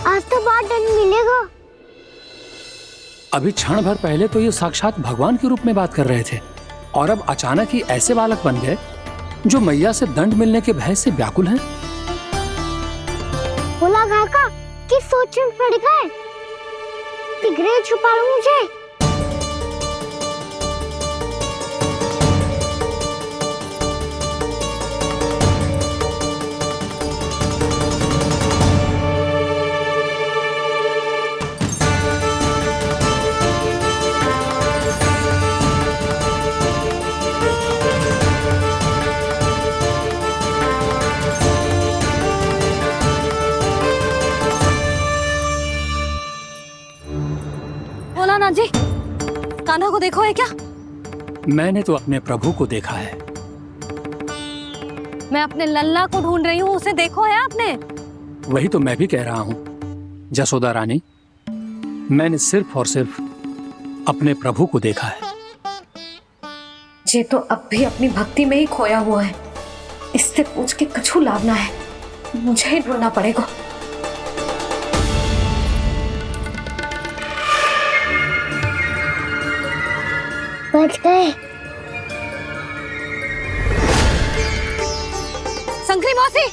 आज तो बहुत दंड मिलेगा। अभी क्षण भर पहले तो ये साक्षात भगवान के रूप में बात कर रहे थे, और अब अचानक ही ऐसे बालक बन गए जो मैया से दंड मिलने के भय से व्याकुल हैं। बोला काका, किस सोच में पड़ गए? सिगरेट छुपा लो मुझे। भोलानाथ जी, कान्हा को देखो है क्या? मैंने तो अपने प्रभु को देखा है। मैं अपने लल्ला को ढूंढ रही हूँ, उसे देखो है आपने? वही तो मैं भी कह रहा हूँ जसोदा रानी, मैंने सिर्फ और सिर्फ अपने प्रभु को देखा है। ये तो अब भी अपनी भक्ति में ही खोया हुआ है। इससे पूछ के कछु लाभ ना है, मुझे ही ढूंढना पड़ेगा। बच गए। संकरी मौसी,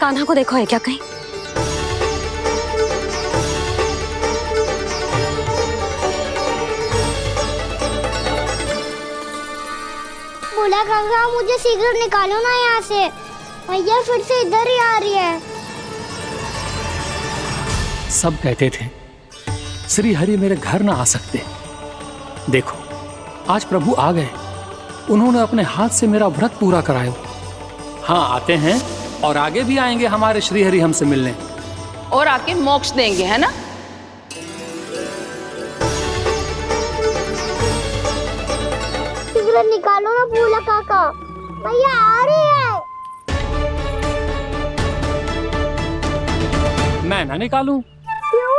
कान्हा को देखो है क्या कहीं? भोला काका, मुझे शीघ्र निकालो ना यहाँ से। मैया फिर से इधर ही आ रही है। सब कहते थे श्री हरि मेरे घर ना आ सकते। देखो आज प्रभु आ गए, उन्होंने अपने हाथ से मेरा व्रत पूरा कराया। हाँ आते हैं और आगे भी आएंगे हमारे श्री हरि हमसे मिलने और आके मोक्ष देंगे, है ना? शीघ्र निकालो ना भोला काका, मैया आ रही है। मैं ना निकालूं? क्यों?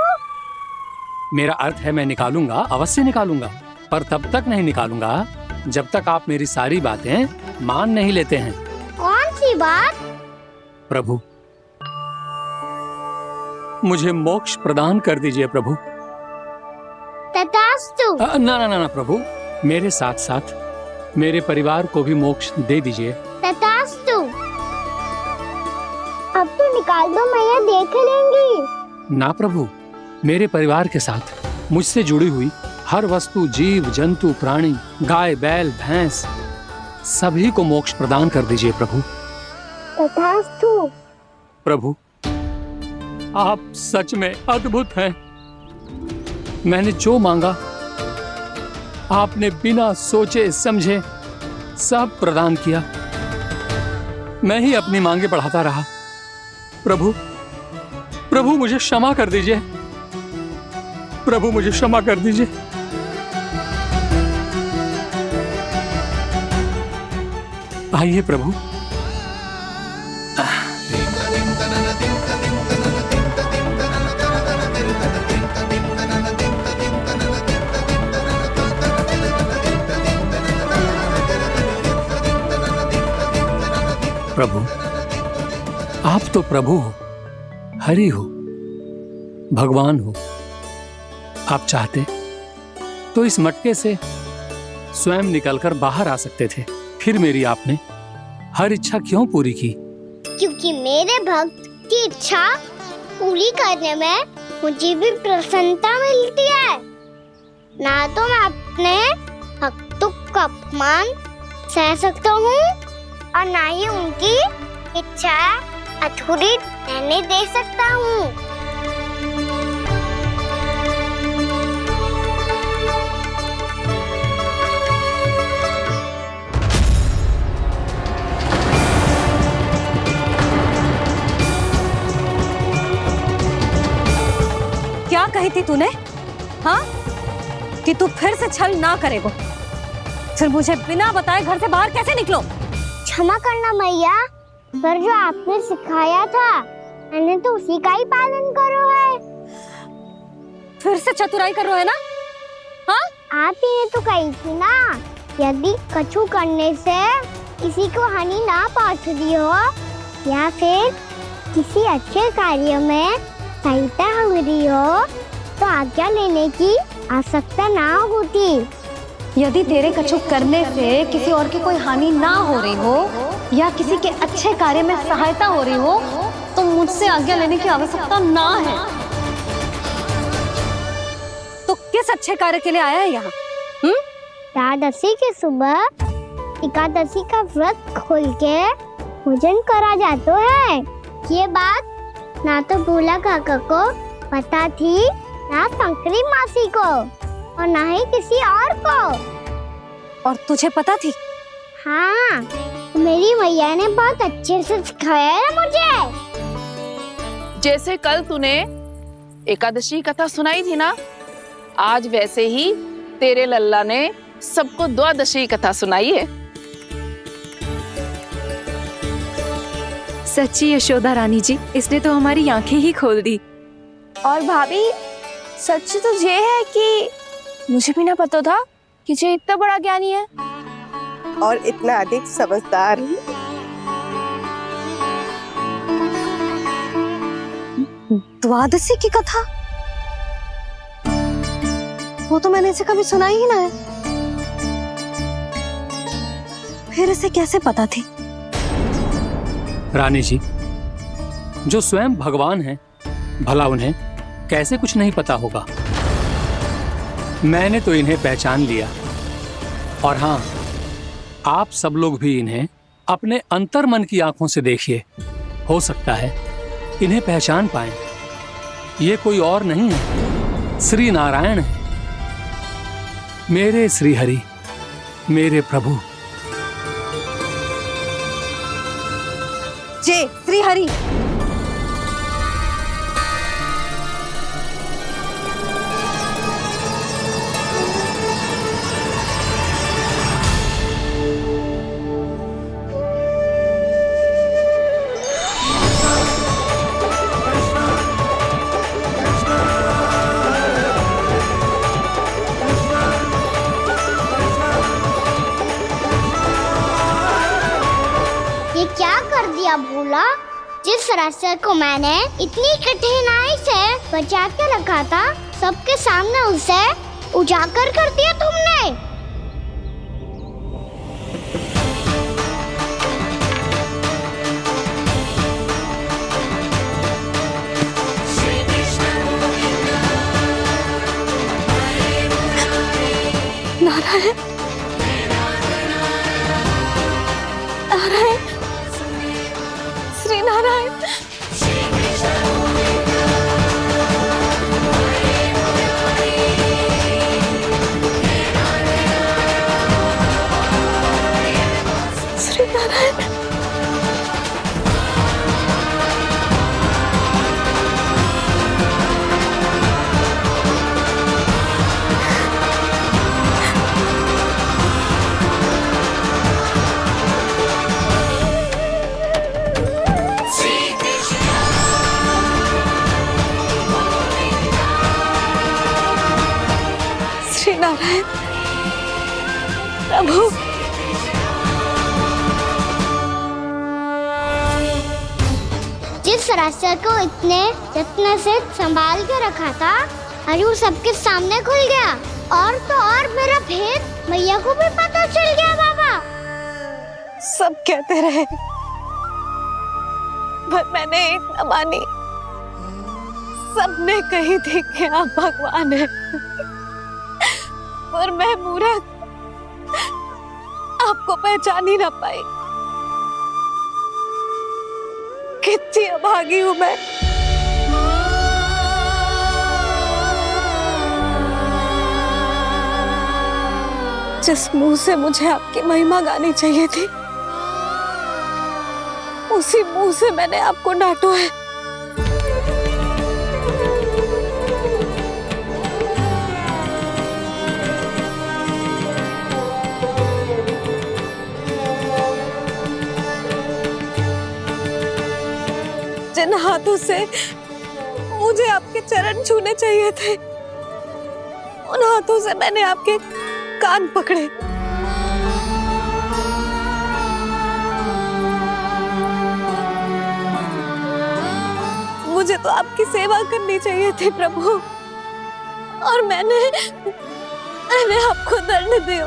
मेरा अर्थ है मैं निकालूंगा, अवश्य निकालूंगा, पर तब तक नहीं निकालूंगा जब तक आप मेरी सारी बातें मान नहीं लेते हैं। कौन सी बात? प्रभु मुझे मोक्ष प्रदान कर दीजिए प्रभु। तथास्तु। ना ना ना ना प्रभु, मेरे साथ साथ मेरे परिवार को भी मोक्ष दे दीजिए। तथास्तु। अब तो निकाल दो, मैया देख लेंगी। ना प्रभु, मेरे परिवार के साथ मुझसे जुड़ी हुई हर वस्तु, जीव जंतु, प्राणी, गाय बैल भैंस, सभी को मोक्ष प्रदान कर दीजिए प्रभु। तथास्तु। प्रभु आप सच में अद्भुत हैं। मैंने जो मांगा आपने बिना सोचे समझे सब प्रदान किया। मैं ही अपनी मांगे बढ़ाता रहा। प्रभु प्रभु मुझे क्षमा कर दीजिए, प्रभु मुझे क्षमा कर दीजिए। आइए प्रभु। प्रभु आप तो प्रभु हो, हरि हो, भगवान हो। आप चाहते तो इस मटके से स्वयं निकलकर बाहर आ सकते थे, फिर मेरी आपने हर इच्छा क्यों पूरी की? क्योंकि मेरे भक्त की इच्छा पूरी करने में मुझे भी प्रसन्नता मिलती है। ना तो मैं अपने भक्तों का अपमान सह सकता हूँ और ना ही उनकी इच्छा अधूरी रहने दे सकता हूँ। क्या कही थी तूने? हाँ, कि तू फिर से छल ना करेगा। फिर मुझे बिना बताए घर से बाहर कैसे निकलो? क्षमा करना मैया, पर जो आपने सिखाया था मैंने तो उसी का ही पालन करो है। फिर से चतुराई कर रहे हो है ना? हाँ? आप ही ने तो कही थी ना, यदि कछु करने से किसी को हानि ना पहुंच रही हो या फिर किसी अच्छे कार्य में सहायता हो रही हो तो आज्ञा लेने की आवश्यकता ना होती। यदि तेरे कछु करने से किसी और की कोई हानि ना हो रही हो या किसी के अच्छे कार्य में सहायता हो रही हो तो मुझसे आज्ञा लेने की आवश्यकता ना है। तो किस अच्छे कार्य के लिए आया है यहाँ? एकादशी के सुबह एकादशी का व्रत खोल के भोजन करा जाता है। ये बात ना तो भोला काका को पता थी, ना शंकरी मासी को और ना ही किसी और को। और तुझे पता थी? हाँ, मेरी मैया ने बहुत अच्छे से सिखाया है मुझे। जैसे कल तूने एकादशी कथा सुनाई थी ना, आज वैसे ही तेरे लल्ला ने सबको द्वादशी कथा सुनाई है। सच्ची यशोदा रानी जी, इसने तो हमारी आंखें ही खोल दी। और भाभी, सच तो ये है कि मुझे भी ना पता था कि ये इतना बड़ा ज्ञानी है और इतना अधिक समझदार। द्वादशी की कथा? वो तो मैंने इसे कभी सुना ही ना है। फिर इसे कैसे पता थी? रानी जी, जो स्वयं भगवान हैं, भला उन्हें कैसे कुछ नहीं पता होगा? मैंने तो इन्हें पहचान लिया। और हाँ, आप सब लोग भी इन्हें अपने अंतर मन की आंखों से देखिए। हो सकता है इन्हें पहचान पाएं। ये कोई और नहीं है, श्री नारायण है, मेरे श्री हरि, मेरे प्रभु। जय श्री हरि। ये क्या कर दिया भोला? जिस रास्ते को मैंने इतनी कठिनाई से बचा के रखा था, सबके सामने उसे उजागर कर दिया तुमने। नारायण, नारायण, श्री नारायण। श्री नारायण। श्री नारायण प्रभु। जिस रास्ते को इतने यत्न से संभाल के रखा था, आज वो सबके सामने खुल गया। और तो और मेरा भेद मैया को भी पता चल गया बाबा। सब कहते रहे पर मैंने एक न मानी। सबने कही थी कि आप भगवान हैं, पर मैं मूर्ख आपको पहचान ही ना पाई। कितनी अभागी हूं मैं। जिस मुंह से मुझे आपकी महिमा गानी चाहिए थी, उसी मुंह से मैंने आपको डांटा है। जिन हाथों से मुझे आपके चरण छूने चाहिए थे, उन हाथों से मैंने आपके कान पकड़े। मुझे तो आपकी सेवा करनी चाहिए थी प्रभु, और मैंने आपको दंड दियो,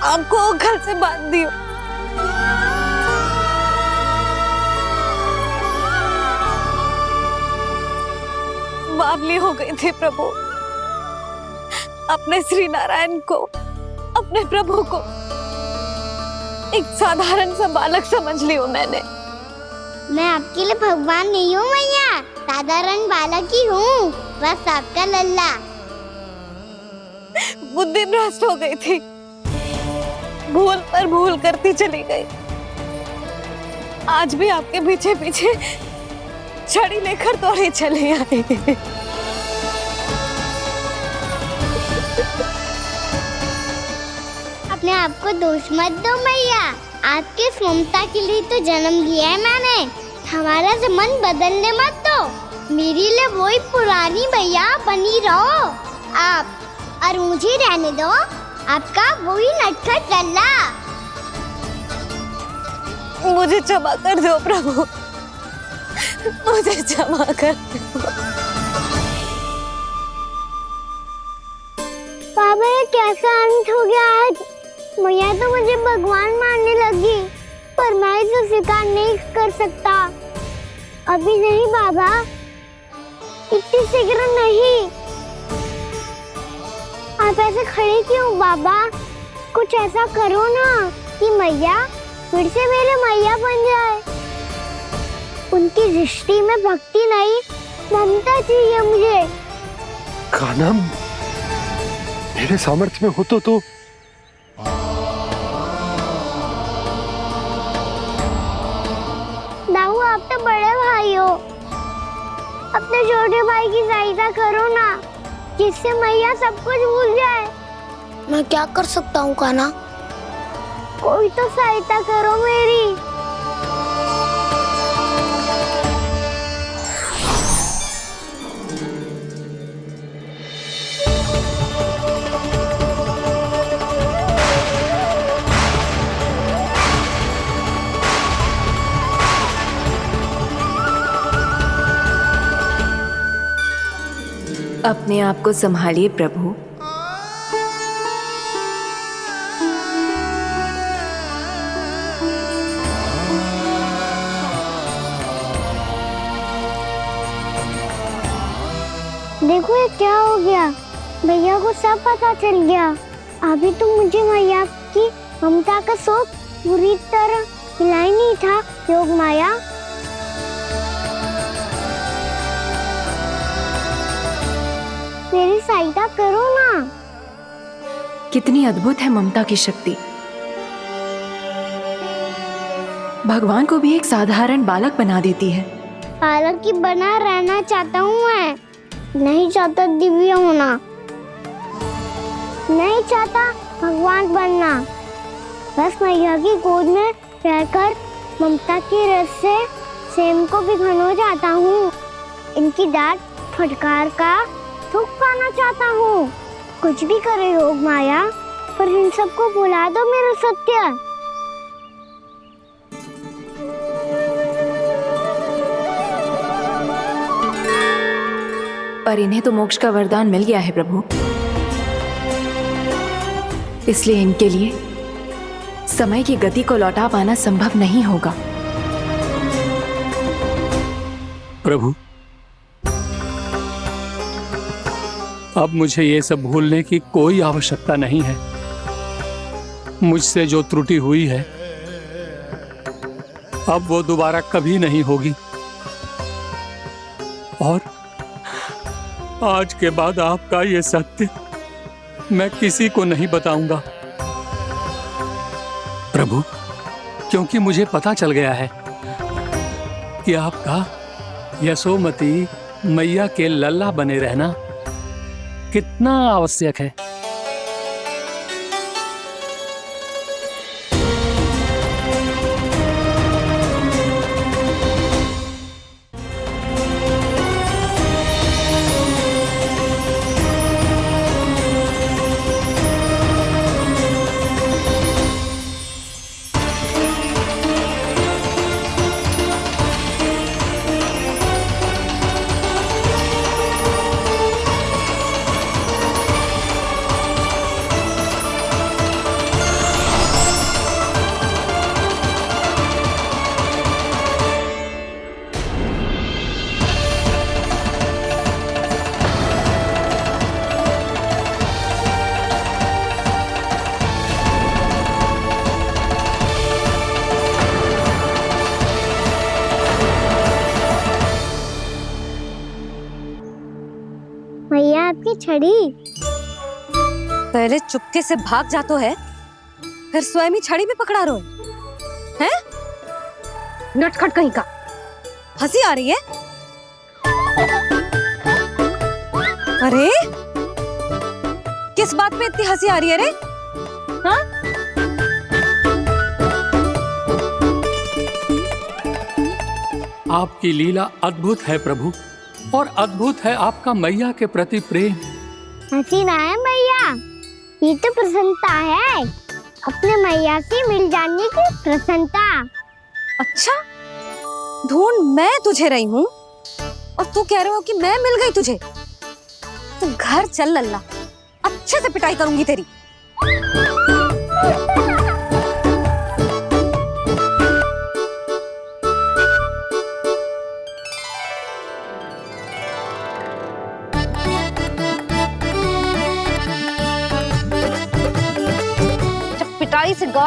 आपको घर से बांध दियो। बावली हो गई थी प्रभु। अपने श्री नारायण को, अपने प्रभु को एक साधारण सा बालक समझ लियो मैंने। मैं आपके लिए भगवान नहीं हूँ मैया, साधारण बालक ही हूँ, बस आपका लल्ला। बुद्धि भ्रष्ट हो गई थी, भूल पर भूल करती चली गई। आज भी आपके पीछे पीछे छड़ी लेकर दौड़े चले आए। अपने आप को दोष मत दो मैया, आपके इस ममता के लिए तो जन्म लिया है मैंने। हमारा मन बदलने मत दो, मेरे लिए वही पुरानी मैया बनी रहो आप, और मुझे रहने दो आपका वही नटखट लल्ला। मुझे क्षमा कर दो प्रभु, मुझे क्षमा कर दो। बाबा ये कैसा अंत हो गया आज? मैया तो मुझे भगवान मानने लगी, पर मैं इसे स्वीकार नहीं कर सकता। अभी नहीं बाबा, इतनी शीघ्र नहीं। आप ऐसे खड़े क्यों बाबा? कुछ ऐसा करो ना कि मैया फिर से मेरे मैया बन जाए। उनकी दृष्टि में भक्ति नहीं, ममता चाहिए मुझे। कान्हा, मेरे सामर्थ्य में हो तो दाऊ, आप तो बड़े भाई हो, अपने छोटे भाई की सहायता करो ना, जिससे मैया सब कुछ भूल जाए। मैं क्या कर सकता हूँ कान्हा? कोई तो सहायता करो मेरी। अपने आप को संभालिए प्रभु। देखो ये क्या हो गया, भैया को सब पता चल गया। अभी तो मुझे मैया की ममता का शौक पूरी तरह मिला ही नहीं था। योग माया, मेरी सहायता करो ना। कितनी अद्भुत है ममता की शक्ति। भगवान को भी एक साधारण बालक बना देती है। बालक की बना रहना चाहता हूँ मैं, नहीं चाहता दिव्य होना, नहीं चाहता भगवान बनना। बस मैया की गोद में रहकर ममता की रस से सेम को भिगोना चाहता हूँ। इनकी डांट फटकार का सुख पाना चाहता हूँ। कुछ भी करे योग माया, पर इन सबको भुला दो मेरा सत्य। पर इन्हें तो मोक्ष का वरदान मिल गया है प्रभु, इसलिए इनके लिए समय की गति को लौटा पाना संभव नहीं होगा। प्रभु, अब मुझे ये सब भूलने की कोई आवश्यकता नहीं है। मुझसे जो त्रुटि हुई है अब वो दोबारा कभी नहीं होगी, और आज के बाद आपका ये सत्य मैं किसी को नहीं बताऊंगा प्रभु, क्योंकि मुझे पता चल गया है कि आपका यशोमती मैया के लल्ला बने रहना कितना आवश्यक है। मैया आपकी छड़ी। पहले चुपके से भाग जातो है, फिर स्वयं ही छड़ी भी पकड़ा रो है? नटखट कहीं का। हंसी आ रही है? अरे किस बात पे इतनी हंसी आ रही है रे? हाँ? आपकी लीला अद्भुत है प्रभु, और अद्भुत है आपका मैया के प्रति प्रेम। हंसी ना है मैया, ये तो प्रसन्नता है, अपने मैया से मिल जाने की प्रसन्नता। अच्छा, ढूंढ मैं तुझे रही हूँ और तू कह रहे हो कि मैं मिल गई तुझे। तू घर चल लल्ला, अच्छे से पिटाई करूंगी तेरी।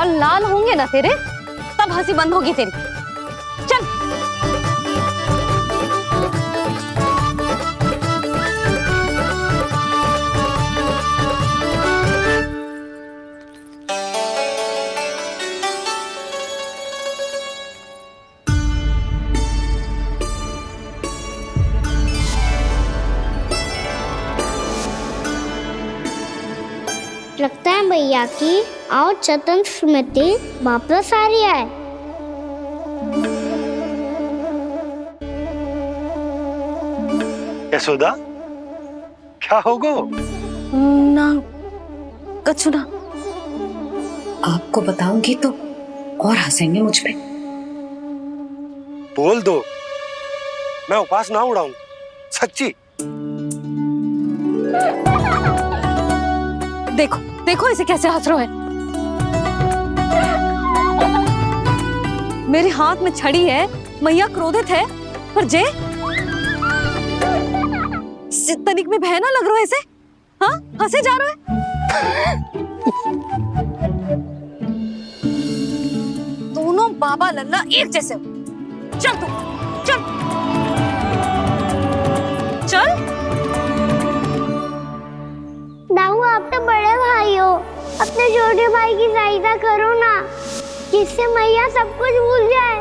गाल लाल होंगे ना तेरे, तब हंसी बंद होगी तेरी। चल। लगता है भैया की और चतन स्मृति वापस आ रही है। यशोदा, क्या होगो? ना कछु ना। आपको बताऊंगी तो और हंसेंगे मुझ पे। बोल दो, मैं उपास ना उड़ाऊं, सच्ची। देखो देखो इसे कैसे हंस रहे हैं। मेरे हाथ में छड़ी है, मैया क्रोधित है, पर जे तनिक में भय ना लग रहा है ऐसे। हाँ, हंसे जा रहे हैं। दोनों बाबा लल्ला एक जैसे हो। चल तू, चल चल। दाऊ, आप तो बड़े भाई हो, अपने छोटे भाई की सहायता करो ना, जिससे मैया सब कुछ भूल जाए।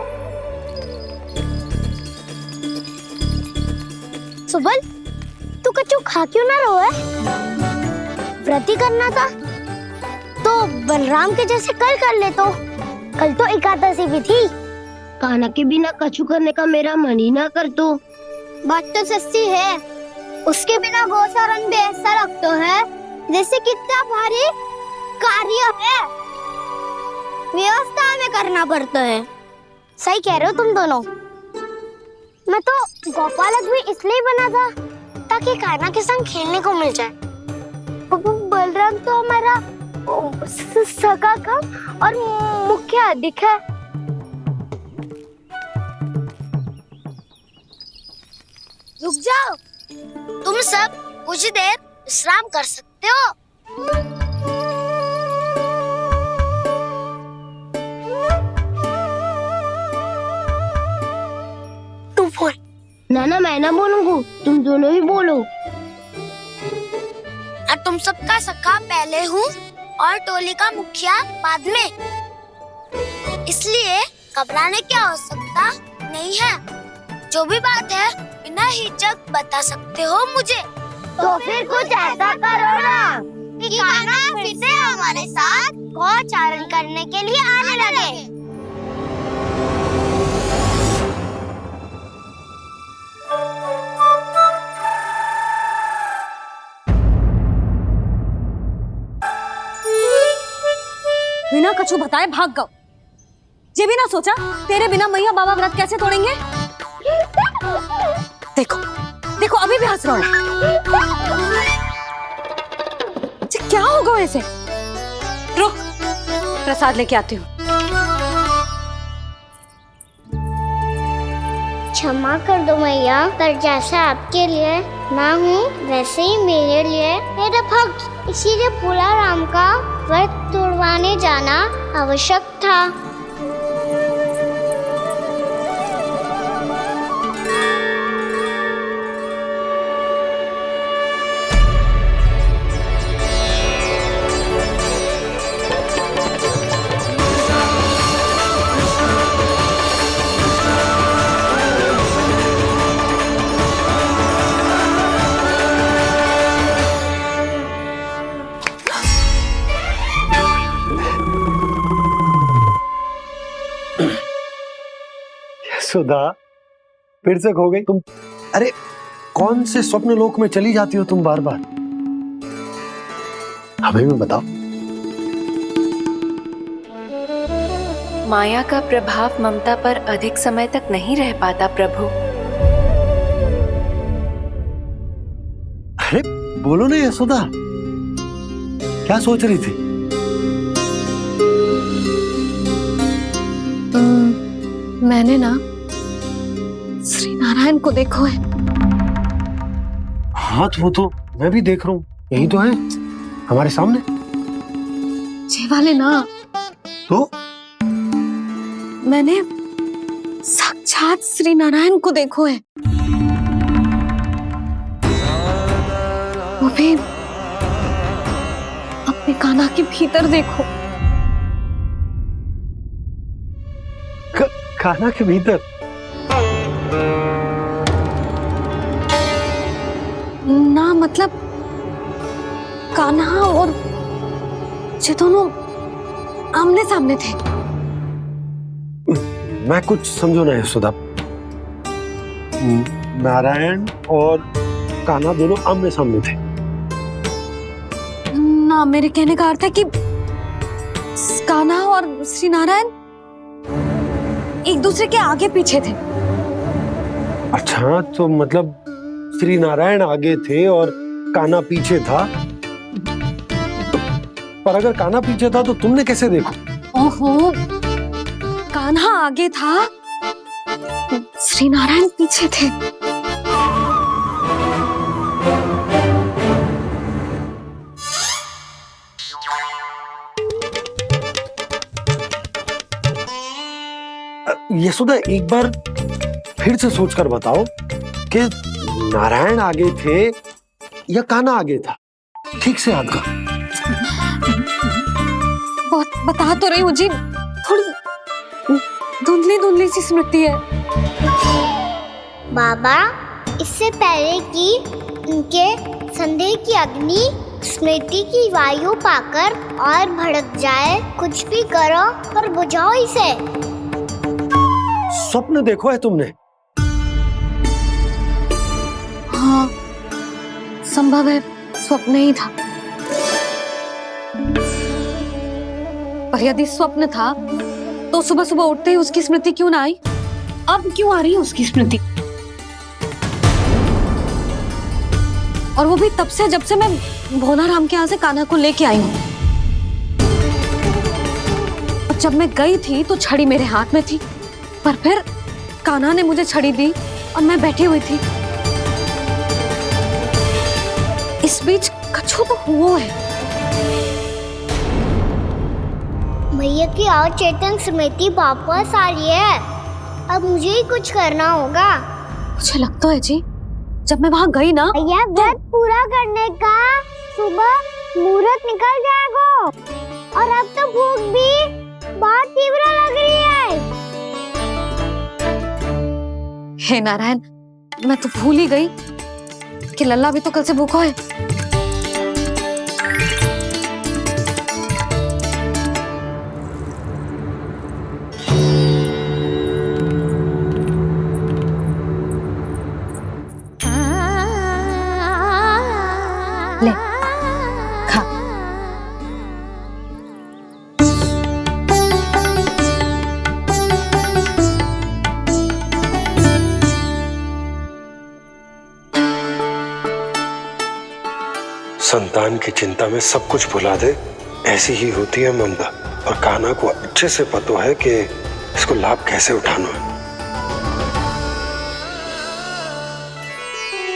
सुबल, तू कच्चू खा क्यों ना रहो है? व्रत ही करना था तो बलराम के जैसे कल कर ले। तो कल तो एकादशी भी थी। खाना के बिना कछु करने का मेरा मन ही ना कर। तो बात तो सच्ची है, उसके बिना गोचारण भी ऐसा लगता है जैसे कितना भारी कार्य है, व्यवस्था में करना पड़ता है। सही कह रहे हो तुम दोनों। मैं तो गोपालक भी इसलिए बना था ताकि कान्हा के संग खेलने को मिल जाए। बलराम तो हमारा सगा कम और मुख्य अधिक है। रुक जाओ, तुम सब कुछ देर विश्राम कर सकते हो। तू बोल। ना मैं ना बोलूंगा, तुम दोनों ही बोलो। और तुम सबका सखा पहले हूँ और टोली का मुखिया बाद में, इसलिए घबराने की आवश्यकता नहीं है। जो भी बात है बिना हिचक बता सकते हो मुझे। तो फिर कुछ ऐसा करो ना कि कान्हा फिर से हमारे साथ गोचारण करने के लिए आने लगे। बिना कछु बताए भाग गओ। ये भी ना सोचा तेरे बिना मैया बाबा व्रत कैसे तोड़ेंगे। देखो देखो अभी भी हंस रहा हूँ। क्या होगा ऐसे? रुक, प्रसाद लेके आती हूँ। क्षमा कर दो मैया, पर जैसा आपके लिए ना हूँ वैसे ही मेरे लिए मेरा भक्त, इसीलिए भोला राम का व्रत तोड़वाने जाना आवश्यक था। सुधा, फिर से खो गई तुम। अरे कौन से स्वप्न लोक में चली जाती हो तुम बार बार? हमें भी बताओ। माया का प्रभाव ममता पर अधिक समय तक नहीं रह पाता प्रभु। अरे बोलो ना यशोदा, क्या सोच रही थी? मैंने ना श्री नारायण को देखो है। हाँ तो वो तो मैं भी देख रहा हूँ, यही तो है हमारे सामने। ये वाले ना तो मैंने साक्षात श्री नारायण को देखो है, वो भी अपने कान्हा के भीतर देखो। कान्हा के भीतर? ना मतलब कान्हा और ये दोनों आमने सामने थे। मैं कुछ समझो ना यशोदा। नारायण और कान्हा दोनों आमने सामने थे? ना, मेरे कहने का अर्थ है कि कान्हा और श्री नारायण एक दूसरे के आगे पीछे थे। अच्छा, तो मतलब श्री नारायण आगे थे और कान्हा पीछे था। पर अगर कान्हा पीछे था तो तुमने कैसे देखा? ओहो, कान्हा आगे था, श्री नारायण पीछे थे। यशोदा, एक बार फिर से सोचकर बताओ कि नारायण आगे थे या कान्हा आगे था? ठीक से याद कर। बता तो रही हूँ जी, थोड़ी धुंधली धुंधली सी स्मृति है। बाबा, इससे पहले कि उनके संदेह की अग्नि स्मृति की वायु पाकर और भड़क जाए, कुछ भी करो पर बुझाओ इसे। स्वप्न देखो है तुमने? हाँ, संभव है स्वप्न ही था। पर यदि स्वप्न था तो सुबह सुबह उठते ही उसकी स्मृति क्यों ना आई? अब क्यों आ रही है उसकी स्मृति? और वो भी तब से जब से मैं भोलाराम के यहाँ से कान्हा को लेके आई हूँ। और जब मैं गई थी तो छड़ी मेरे हाथ में थी, पर फिर कान्हा ने मुझे छड़ी दी और मैं बैठी हुई थी। इस बीच कछु तो हुआ है। भैया की अचेतन स्मृति वापस आ रही है। अब मुझे ही कुछ करना होगा। मुझे लगता है जी, जब मैं वहाँ गई ना, भैया व्रत पूरा करने का सुबह मुहूर्त निकल जाएगा और अब तो भूख भी बहुत तीव्र लग रही है। हे नारायण, मैं तो भूल ही गई कि लल्ला भी तो कल से भूखा है। ले, खा। संतान की चिंता में सब कुछ भुला दे, ऐसी ही होती है ममता। और कान्हा को अच्छे से पता है कि इसको लाभ कैसे उठाना है।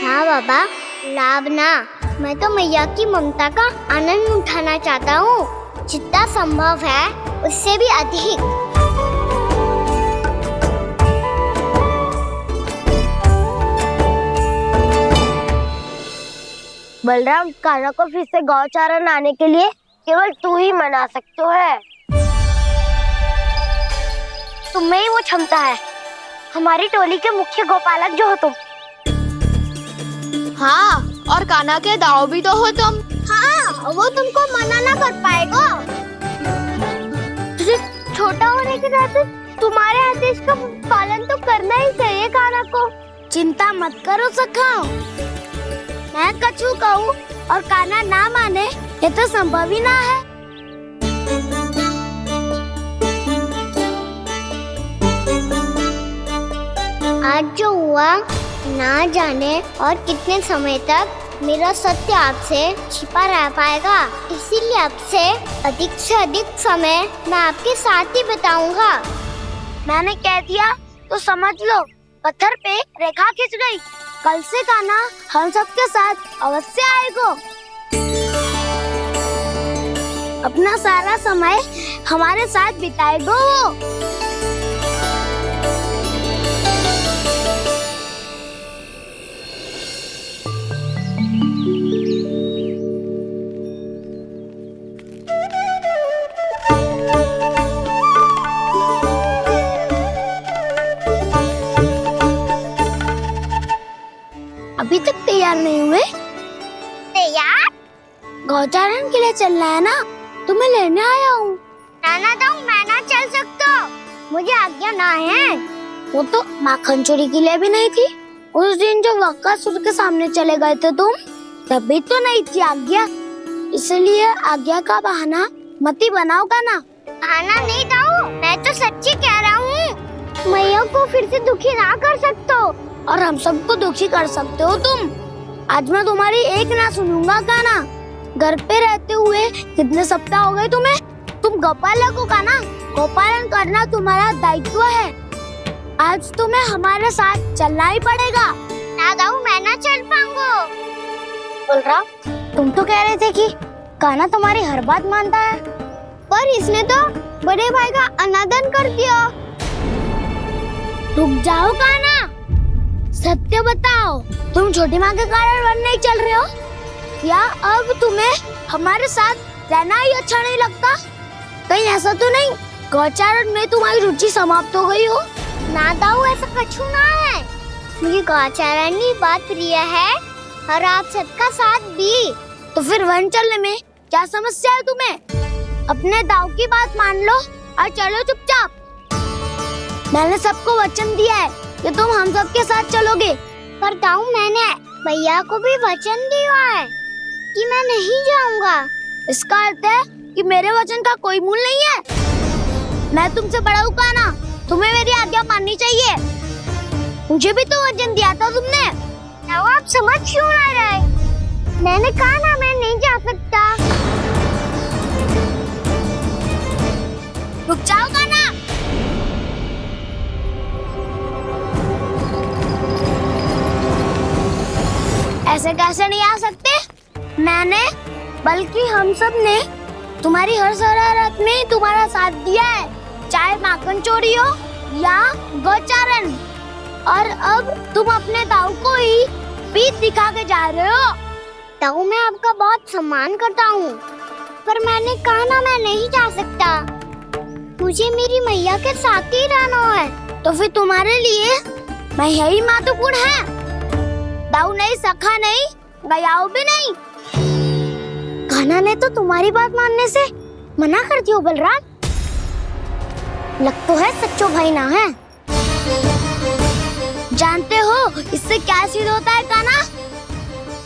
हाँ बाबा, लाभ ना, मैं तो मैया की ममता का आनंद उठाना चाहता हूँ, जितना संभव है उससे भी अधिक। बलराम, कान्हा को फिर से गौचारण लाने के लिए केवल तू ही मना सकते है। तुम्हें ही वो क्षमता है, हमारी टोली के मुख्य गोपालक जो हो तुम। हाँ, और कान्हा के दाव भी तो हो तुम। हाँ, वो तुमको मना ना कर पाएगा। तुझे छोटा होने के नाते तुम्हारे आदेश का पालन तो करना ही चाहिए कान्हा को। चिंता मत करो सखा, मैं कछु कहूँ और कान्हा ना माने, ये तो संभव ही ना है। आज जो हुआ ना जाने और कितने समय तक मेरा सत्य आपसे छिपा रह पाएगा, इसीलिए आपसे अधिक समय मैं आपके साथ ही बिताऊंगा। मैंने कह दिया तो समझ लो, पत्थर पे रेखा खिंच गई। कल से कान्हा हम सबके साथ अवश्य आएगा। अपना सारा समय हमारे साथ बिताएगा वो। अभी तक तैयार नहीं हुए? तैयार? गौचारण के लिए चलना है ना, तुम्हें लेने आया हूँ। नाना दाऊ, मैं ना चल सकता, मुझे आज्ञा ना है। वो तो माखन चोरी के लिए भी नहीं थी। उस दिन जो वक्कासुर के सामने चले गए थे तुम, तभी तो नहीं थी आज्ञा। इसलिए आज्ञा का बहाना मत ही बनाओगा ना। बहाना नहीं दाऊ, मैं तो सच्ची कह रहा हूँ। मैया को फिर से दुखी ना कर सकते हो, और हम सबको दुखी कर सकते हो तुम। आज मैं तुम्हारी एक ना सुनूंगा का ना। घर पे रहते हुए कितने सप्ताह हो गए तुम्हें? तुम गोपालक हो का ना, गोपालन करना तुम्हारा दायित्व है। आज तुम्हें हमारे साथ चलना ही पड़ेगा। ना दाऊ, मैं ना चल पाऊंगा। बलराम, तुम तो कह रहे थे कि कान्हा तुम्हारी हर बात मानता है, पर इसने तो बड़े भाई का अनादर कर दिया। रुक जाओ कान्हा, सत्य बताओ, तुम छोटी माँ के कारण वन नहीं चल रहे हो, या अब तुम्हें हमारे साथ रहना ही अच्छा नहीं लगता? कहीं ऐसा तो नहीं गौचारण में तुम्हारी रुचि समाप्त हो गई हो? ना दाऊ, ऐसा कछु ना है। मुझे गौचारण की बात प्रिय है, और आप सबका साथ भी। तो फिर वन चलने में क्या समस्या है तुम्हें? अपने दाऊ की बात मान लो और चलो चुपचाप। मैंने सबको वचन दिया है कि तुम हम सबके साथ चलोगे। पर दाऊ, मैंने भैया को भी वचन दिया है कि मैं नहीं जाऊंगा। इसका अर्थ है कि मेरे वचन का कोई मूल नहीं है। मैं तुमसे बड़ा हूँ कान्हा, तुम्हें मेरी आज्ञा माननी चाहिए। मुझे भी तो वचन दिया था तुमने। दाऊ, आप समझ क्यों ना रहे? मैंने कहा ना, मैं नहीं जा सकता। रुक जाओ कान्हा। ऐसे कैसे नहीं आ सकते? मैंने, बल्कि हम सब ने तुम्हारी हर शरारत में तुम्हारा साथ दिया है, चाहे माखन चोरी हो या गौचारण। और अब तुम अपने दाऊ को ही पीठ दिखा के जा रहे हो। दाऊ, मैं आपका बहुत सम्मान करता हूँ, पर मैंने कहा ना, मैं नहीं जा सकता। मुझे मेरी मैया के साथ ही रहना है। तो फिर तुम्हारे लिए मैया ही महत्वपूर्ण है। दाऊ नहीं, सखा नहीं, गयाऊ भी नहीं। कान्हा ने तो तुम्हारी बात मानने से मना कर दिया बलराम। लग तो है सच्चो भाई ना है। जानते हो इससे क्या सिद्ध होता है कान्हा?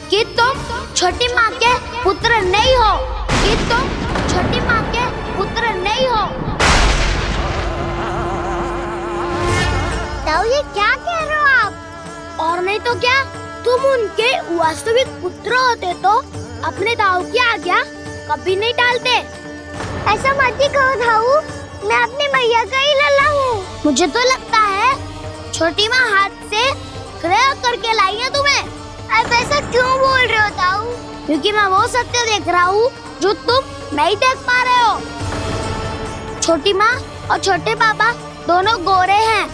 कि तुम छोटी माँ के पुत्र नहीं हो, कि तुम छोटी माँ के पुत्र नहीं हो। दाऊ, ये क्या कह रहे हो आप? और नहीं तो क्या, तुम उनके वास्तविक पुत्र होते तो अपने दाऊ की आज्ञा कभी नहीं टालते। ऐसा मत ही कहो दाऊ, मैं अपनी मैया का ही लल्ला हूँ। मुझे तो लगता है छोटी माँ हाथ से ग्रह करके लाई है तुम्हें। अब ऐसा क्यों बोल रहे हो दाऊ? क्योंकि मैं वो सत्य देख रहा हूँ जो तुम नहीं देख पा रहे हो। छोटी माँ और छोटे पापा दोनों गोरे हैं,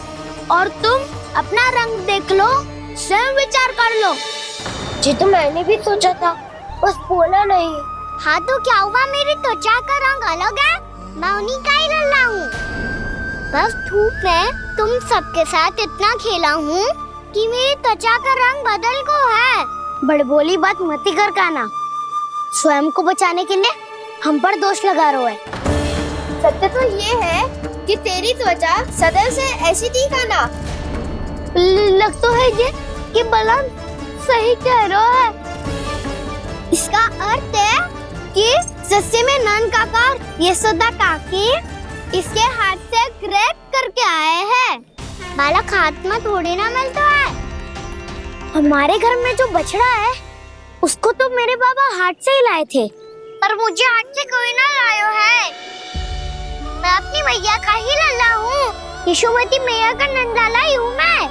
और तुम अपना रंग देख लो, स्वयं विचार कर लो। जी तो मैंने भी सोचा था, बस बोला नहीं। हाँ तो क्या हुआ, मेरी त्वचा का रंग अलग है, मैं उन्हीं का ही लल्ला हूँ। बस धूप में तुम सबके साथ इतना खेला हूँ कि मेरी त्वचा का रंग बदल को है। बड़बोली बात मत ही कर कान्हा, स्वयं को बचाने के लिए हम पर दोष लगा रहे है। सत्य तो ये है कि तेरी त्वचा सदैव से ऐसी थी कान्हा। लग तो है ये कि बलराम सही कह रहा है। इसका अर्थ है कि सस्ते में नन काका यशोदा काकी इसके हाथ से ग्रेप करके आए हैं। बालक हाथ में थोड़ी ना मिलता है। हमारे घर में जो बछड़ा है उसको तो मेरे बाबा हाथ से ही लाए थे, पर मुझे हाथ से कोई ना लायो है। मैं अपनी मैया का ही लल्ला हूँ, यशोमती मैया का नंदलाला ही हूँ मैं।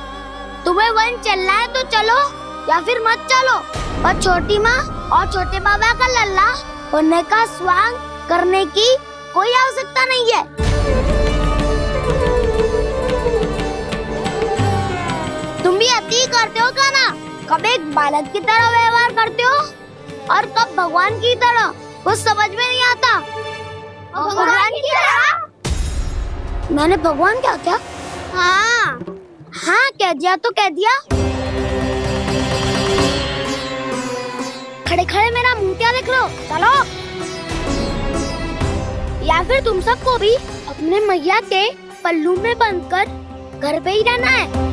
तुम्हें वन चलना है तो चलो, या फिर मत चलो, पर छोटी माँ और छोटे बाबा का लल्ला होने का स्वांग करने की कोई आवश्यकता नहीं है। तुम भी अति करते हो क्या ना? कब एक बालक की तरह व्यवहार करते हो और कब भगवान की तरह, कुछ समझ में नहीं आता। भगवान की तरह? मैंने भगवान क्या किया? हाँ हाँ कह दिया तो कह दिया। खड़े खड़े मेरा मुंह क्या देख लो, चलो। या फिर तुम सबको भी अपने मैया के पल्लू में बंधकर घर पे ही रहना है।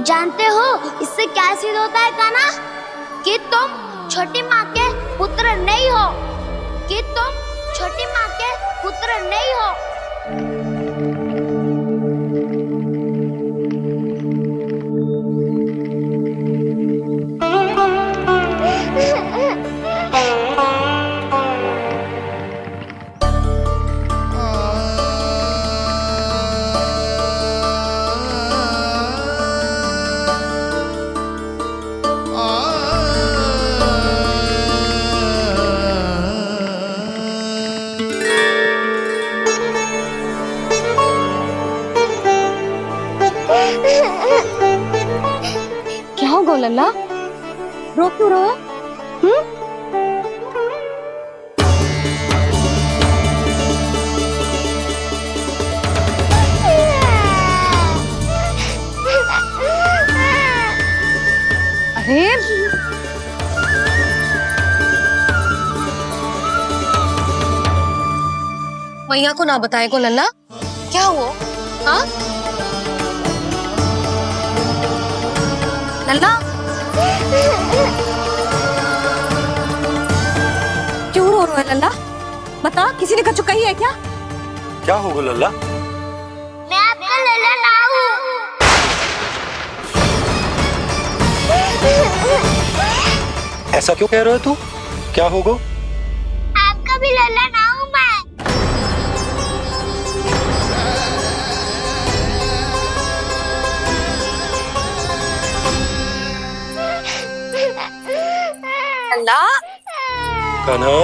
जानते हो इससे क्या सिद्ध होता है कान्हा? कि तुम छोटी माँ के पुत्र नहीं हो, कि तुम छोटी माँ के पुत्र नहीं हो। क्या हो गो लल्ला, रो क्यों रहो? अरे मैया को ना बताए को लल्ला, क्या हुआ? हाँ लल्ला, क्यों रो रहा है लल्ला? बता, किसी ने कुछ कही है क्या? क्या होगा लल्ला? मैं आपका लल्ला ना हूँ। ऐसा क्यों कह रहे हो तू? क्या होगा? आपका भी लल्ला ना हूँ मैं। लल्ला, कान्हा,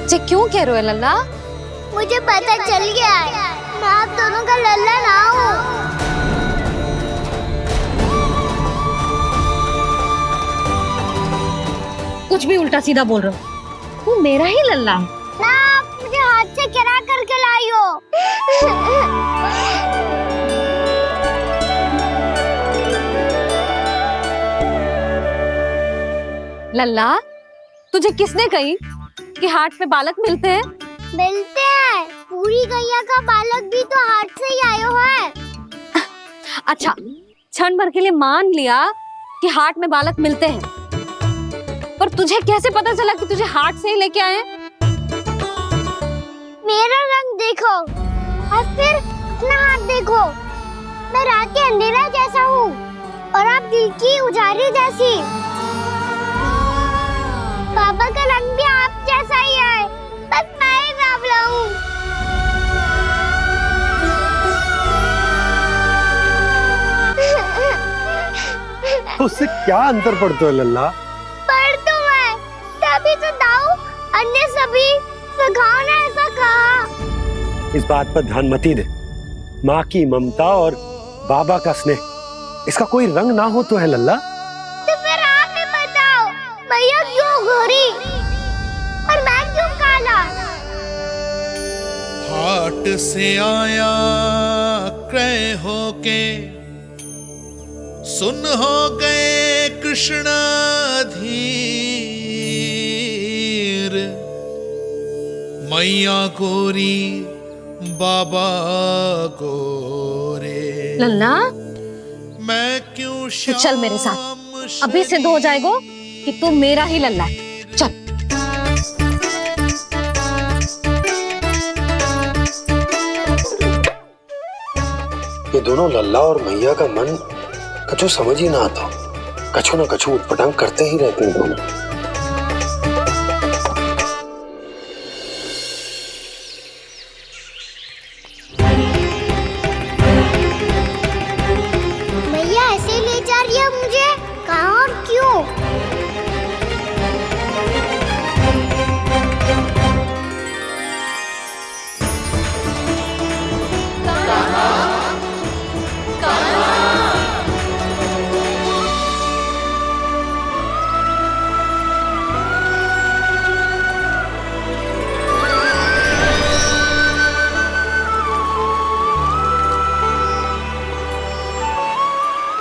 जी क्यों कह रहे हो लल्ला? मुझे पता चल गया है, मैं आप दोनों का लल्ला ना हूँ। कुछ भी उल्टा सीधा बोल रहे हो, तू मेरा ही लल्ला है ना। आप मुझे हाथ से गिरा करके लाई हो। लल्ला, तुझे किसने कही कि हाट में बालक मिलते हैं? मिलते हैं, पूरी गैया का बालक भी तो हाट से ही आयो है। अच्छा, क्षण भर के लिए मान लिया कि हाट में बालक मिलते हैं, पर तुझे कैसे पता चला कि तुझे हाट से ही लेके आए? मेरा रंग देखो और फिर अपना हाथ देखो। मैं रात के अंधेरा जैसा हूँ और आप दिल की उजाली जैसी। पापा का रंग भी आप जैसा ही है, बस मैं ही बावला हूँ। उससे क्या अंतर पड़ता है लल्ला? पर तो मैं तभी तो दाऊ अन्य सभी सखाओ ने ऐसा कहा। इस बात पर ध्यान मत ही दे। माँ की ममता और बाबा का स्नेह, इसका कोई रंग ना हो तो है लल्ला। तो फिर आप ही बताओ, भैया क्यों गोरी और मैं क्यों काला? हाट से आया क्रय होके, सुन हो गए कृष्ण धीर। मैया गोरी बाबा गोरे। लल्ला, मैं क्यों तू चल मेरे साथ, अभी सिद्ध हो जाएगा कि तू मेरा ही लल्ला है। चल। ये दोनों लल्ला और मैया का मन कछु समझ ही ना आता, कछु ना कछु उटपटांग करते ही रहते हैं दोनों। ले जा रही है मुझे? कहाँ और क्यों?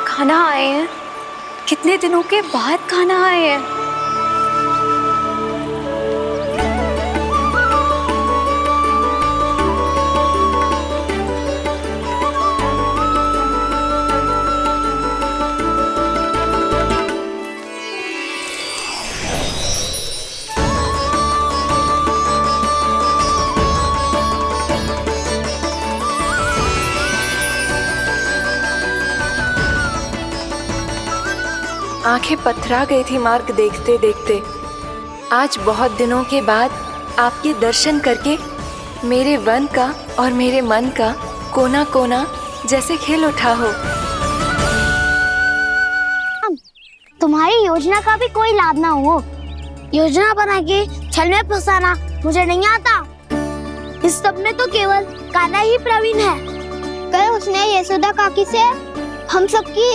खाना आए हैं, कितने दिनों के बाद खाना आए हैं। आंखें पथरा गई थी मार्ग देखते देखते। आज बहुत दिनों के बाद आपके दर्शन करके मेरे वन का और मेरे मन का कोना कोना जैसे खिल उठा हो। तुम्हारी योजना का भी कोई लाभ ना हो। योजना बना के छल में फंसाना मुझे नहीं आता। इस सब में तो केवल कान्हा ही प्रवीण है। कल उसने यशोदा काकी से हम सबकी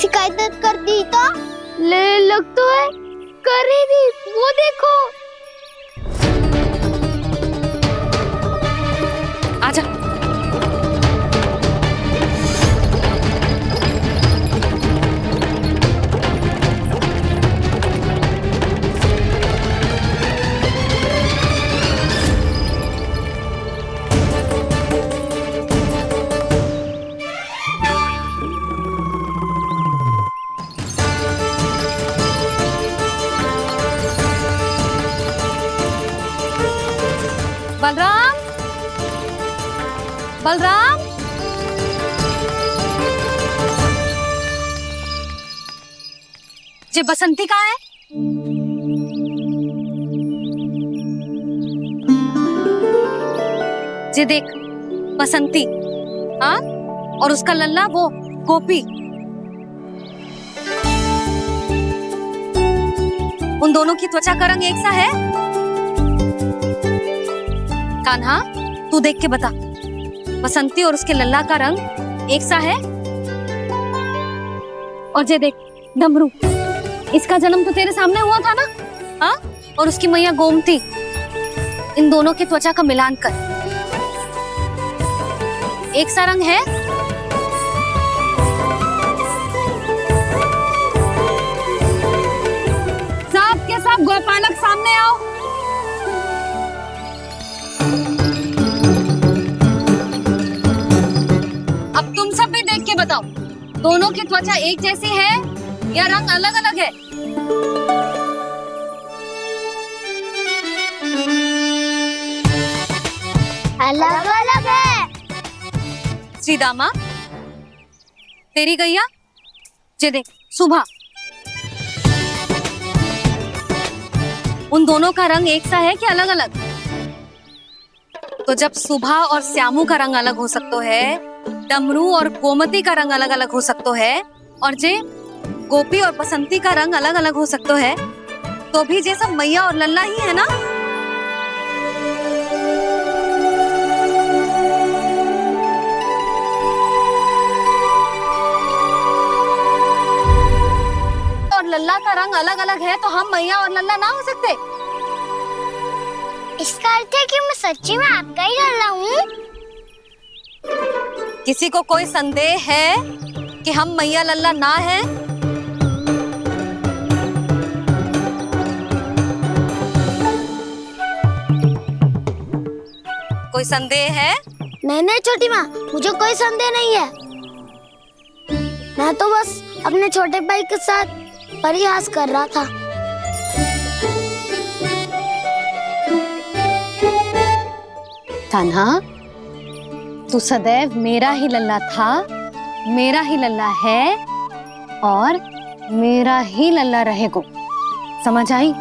शिकायत कर दी तो लग तो है कर ही दी। वो देखो। आजा। बलराम, बलराम, ये बसंती कहाँ है? ये देख बसंती, हाँ, और उसका लल्ला वो गोपी। उन दोनों की त्वचा का रंग एक सा है? कान्हा, तू देख के बता, बसंती और उसके लल्ला का रंग एक सा है? और ये देख डमरू, इसका जन्म तो तेरे सामने हुआ था ना? हाँ, और उसकी मैया गोमती। इन दोनों की त्वचा का मिलान कर, एक सा रंग है? सब के सब गोपालक सामने आओ। अब तुम सब भी देख के बताओ, दोनों की त्वचा एक जैसी है या रंग अलग अलग है? अलग अलग है। श्रीदामा, तेरी गैया, ये देख सुभा, उन दोनों का रंग एक सा है कि अलग अलग? तो जब सुभा और श्यामू का रंग अलग हो सकता है, डमरू और गोमती का रंग अलग अलग हो सकता है, और जे गोपी और बसंती का रंग अलग अलग हो सकता है, तो भी जे सब मैया और लल्ला ही है ना? और लल्ला का रंग अलग अलग है तो हम मैया और लल्ला ना हो सकते? इसका अर्थ है कि मैं सच्ची में आपका ही लल्ला हूँ? किसी को कोई संदेह है कि हम मैया लल्ला ना हैं? कोई संदेह है? नहीं छोटी माँ, मुझे कोई संदेह नहीं है। मैं तो बस अपने छोटे भाई के साथ परिहास कर रहा था। कान्हा, तू सदैव मेरा ही लल्ला था, मेरा ही लल्ला है और मेरा ही लल्ला रहेगा। समझ आई?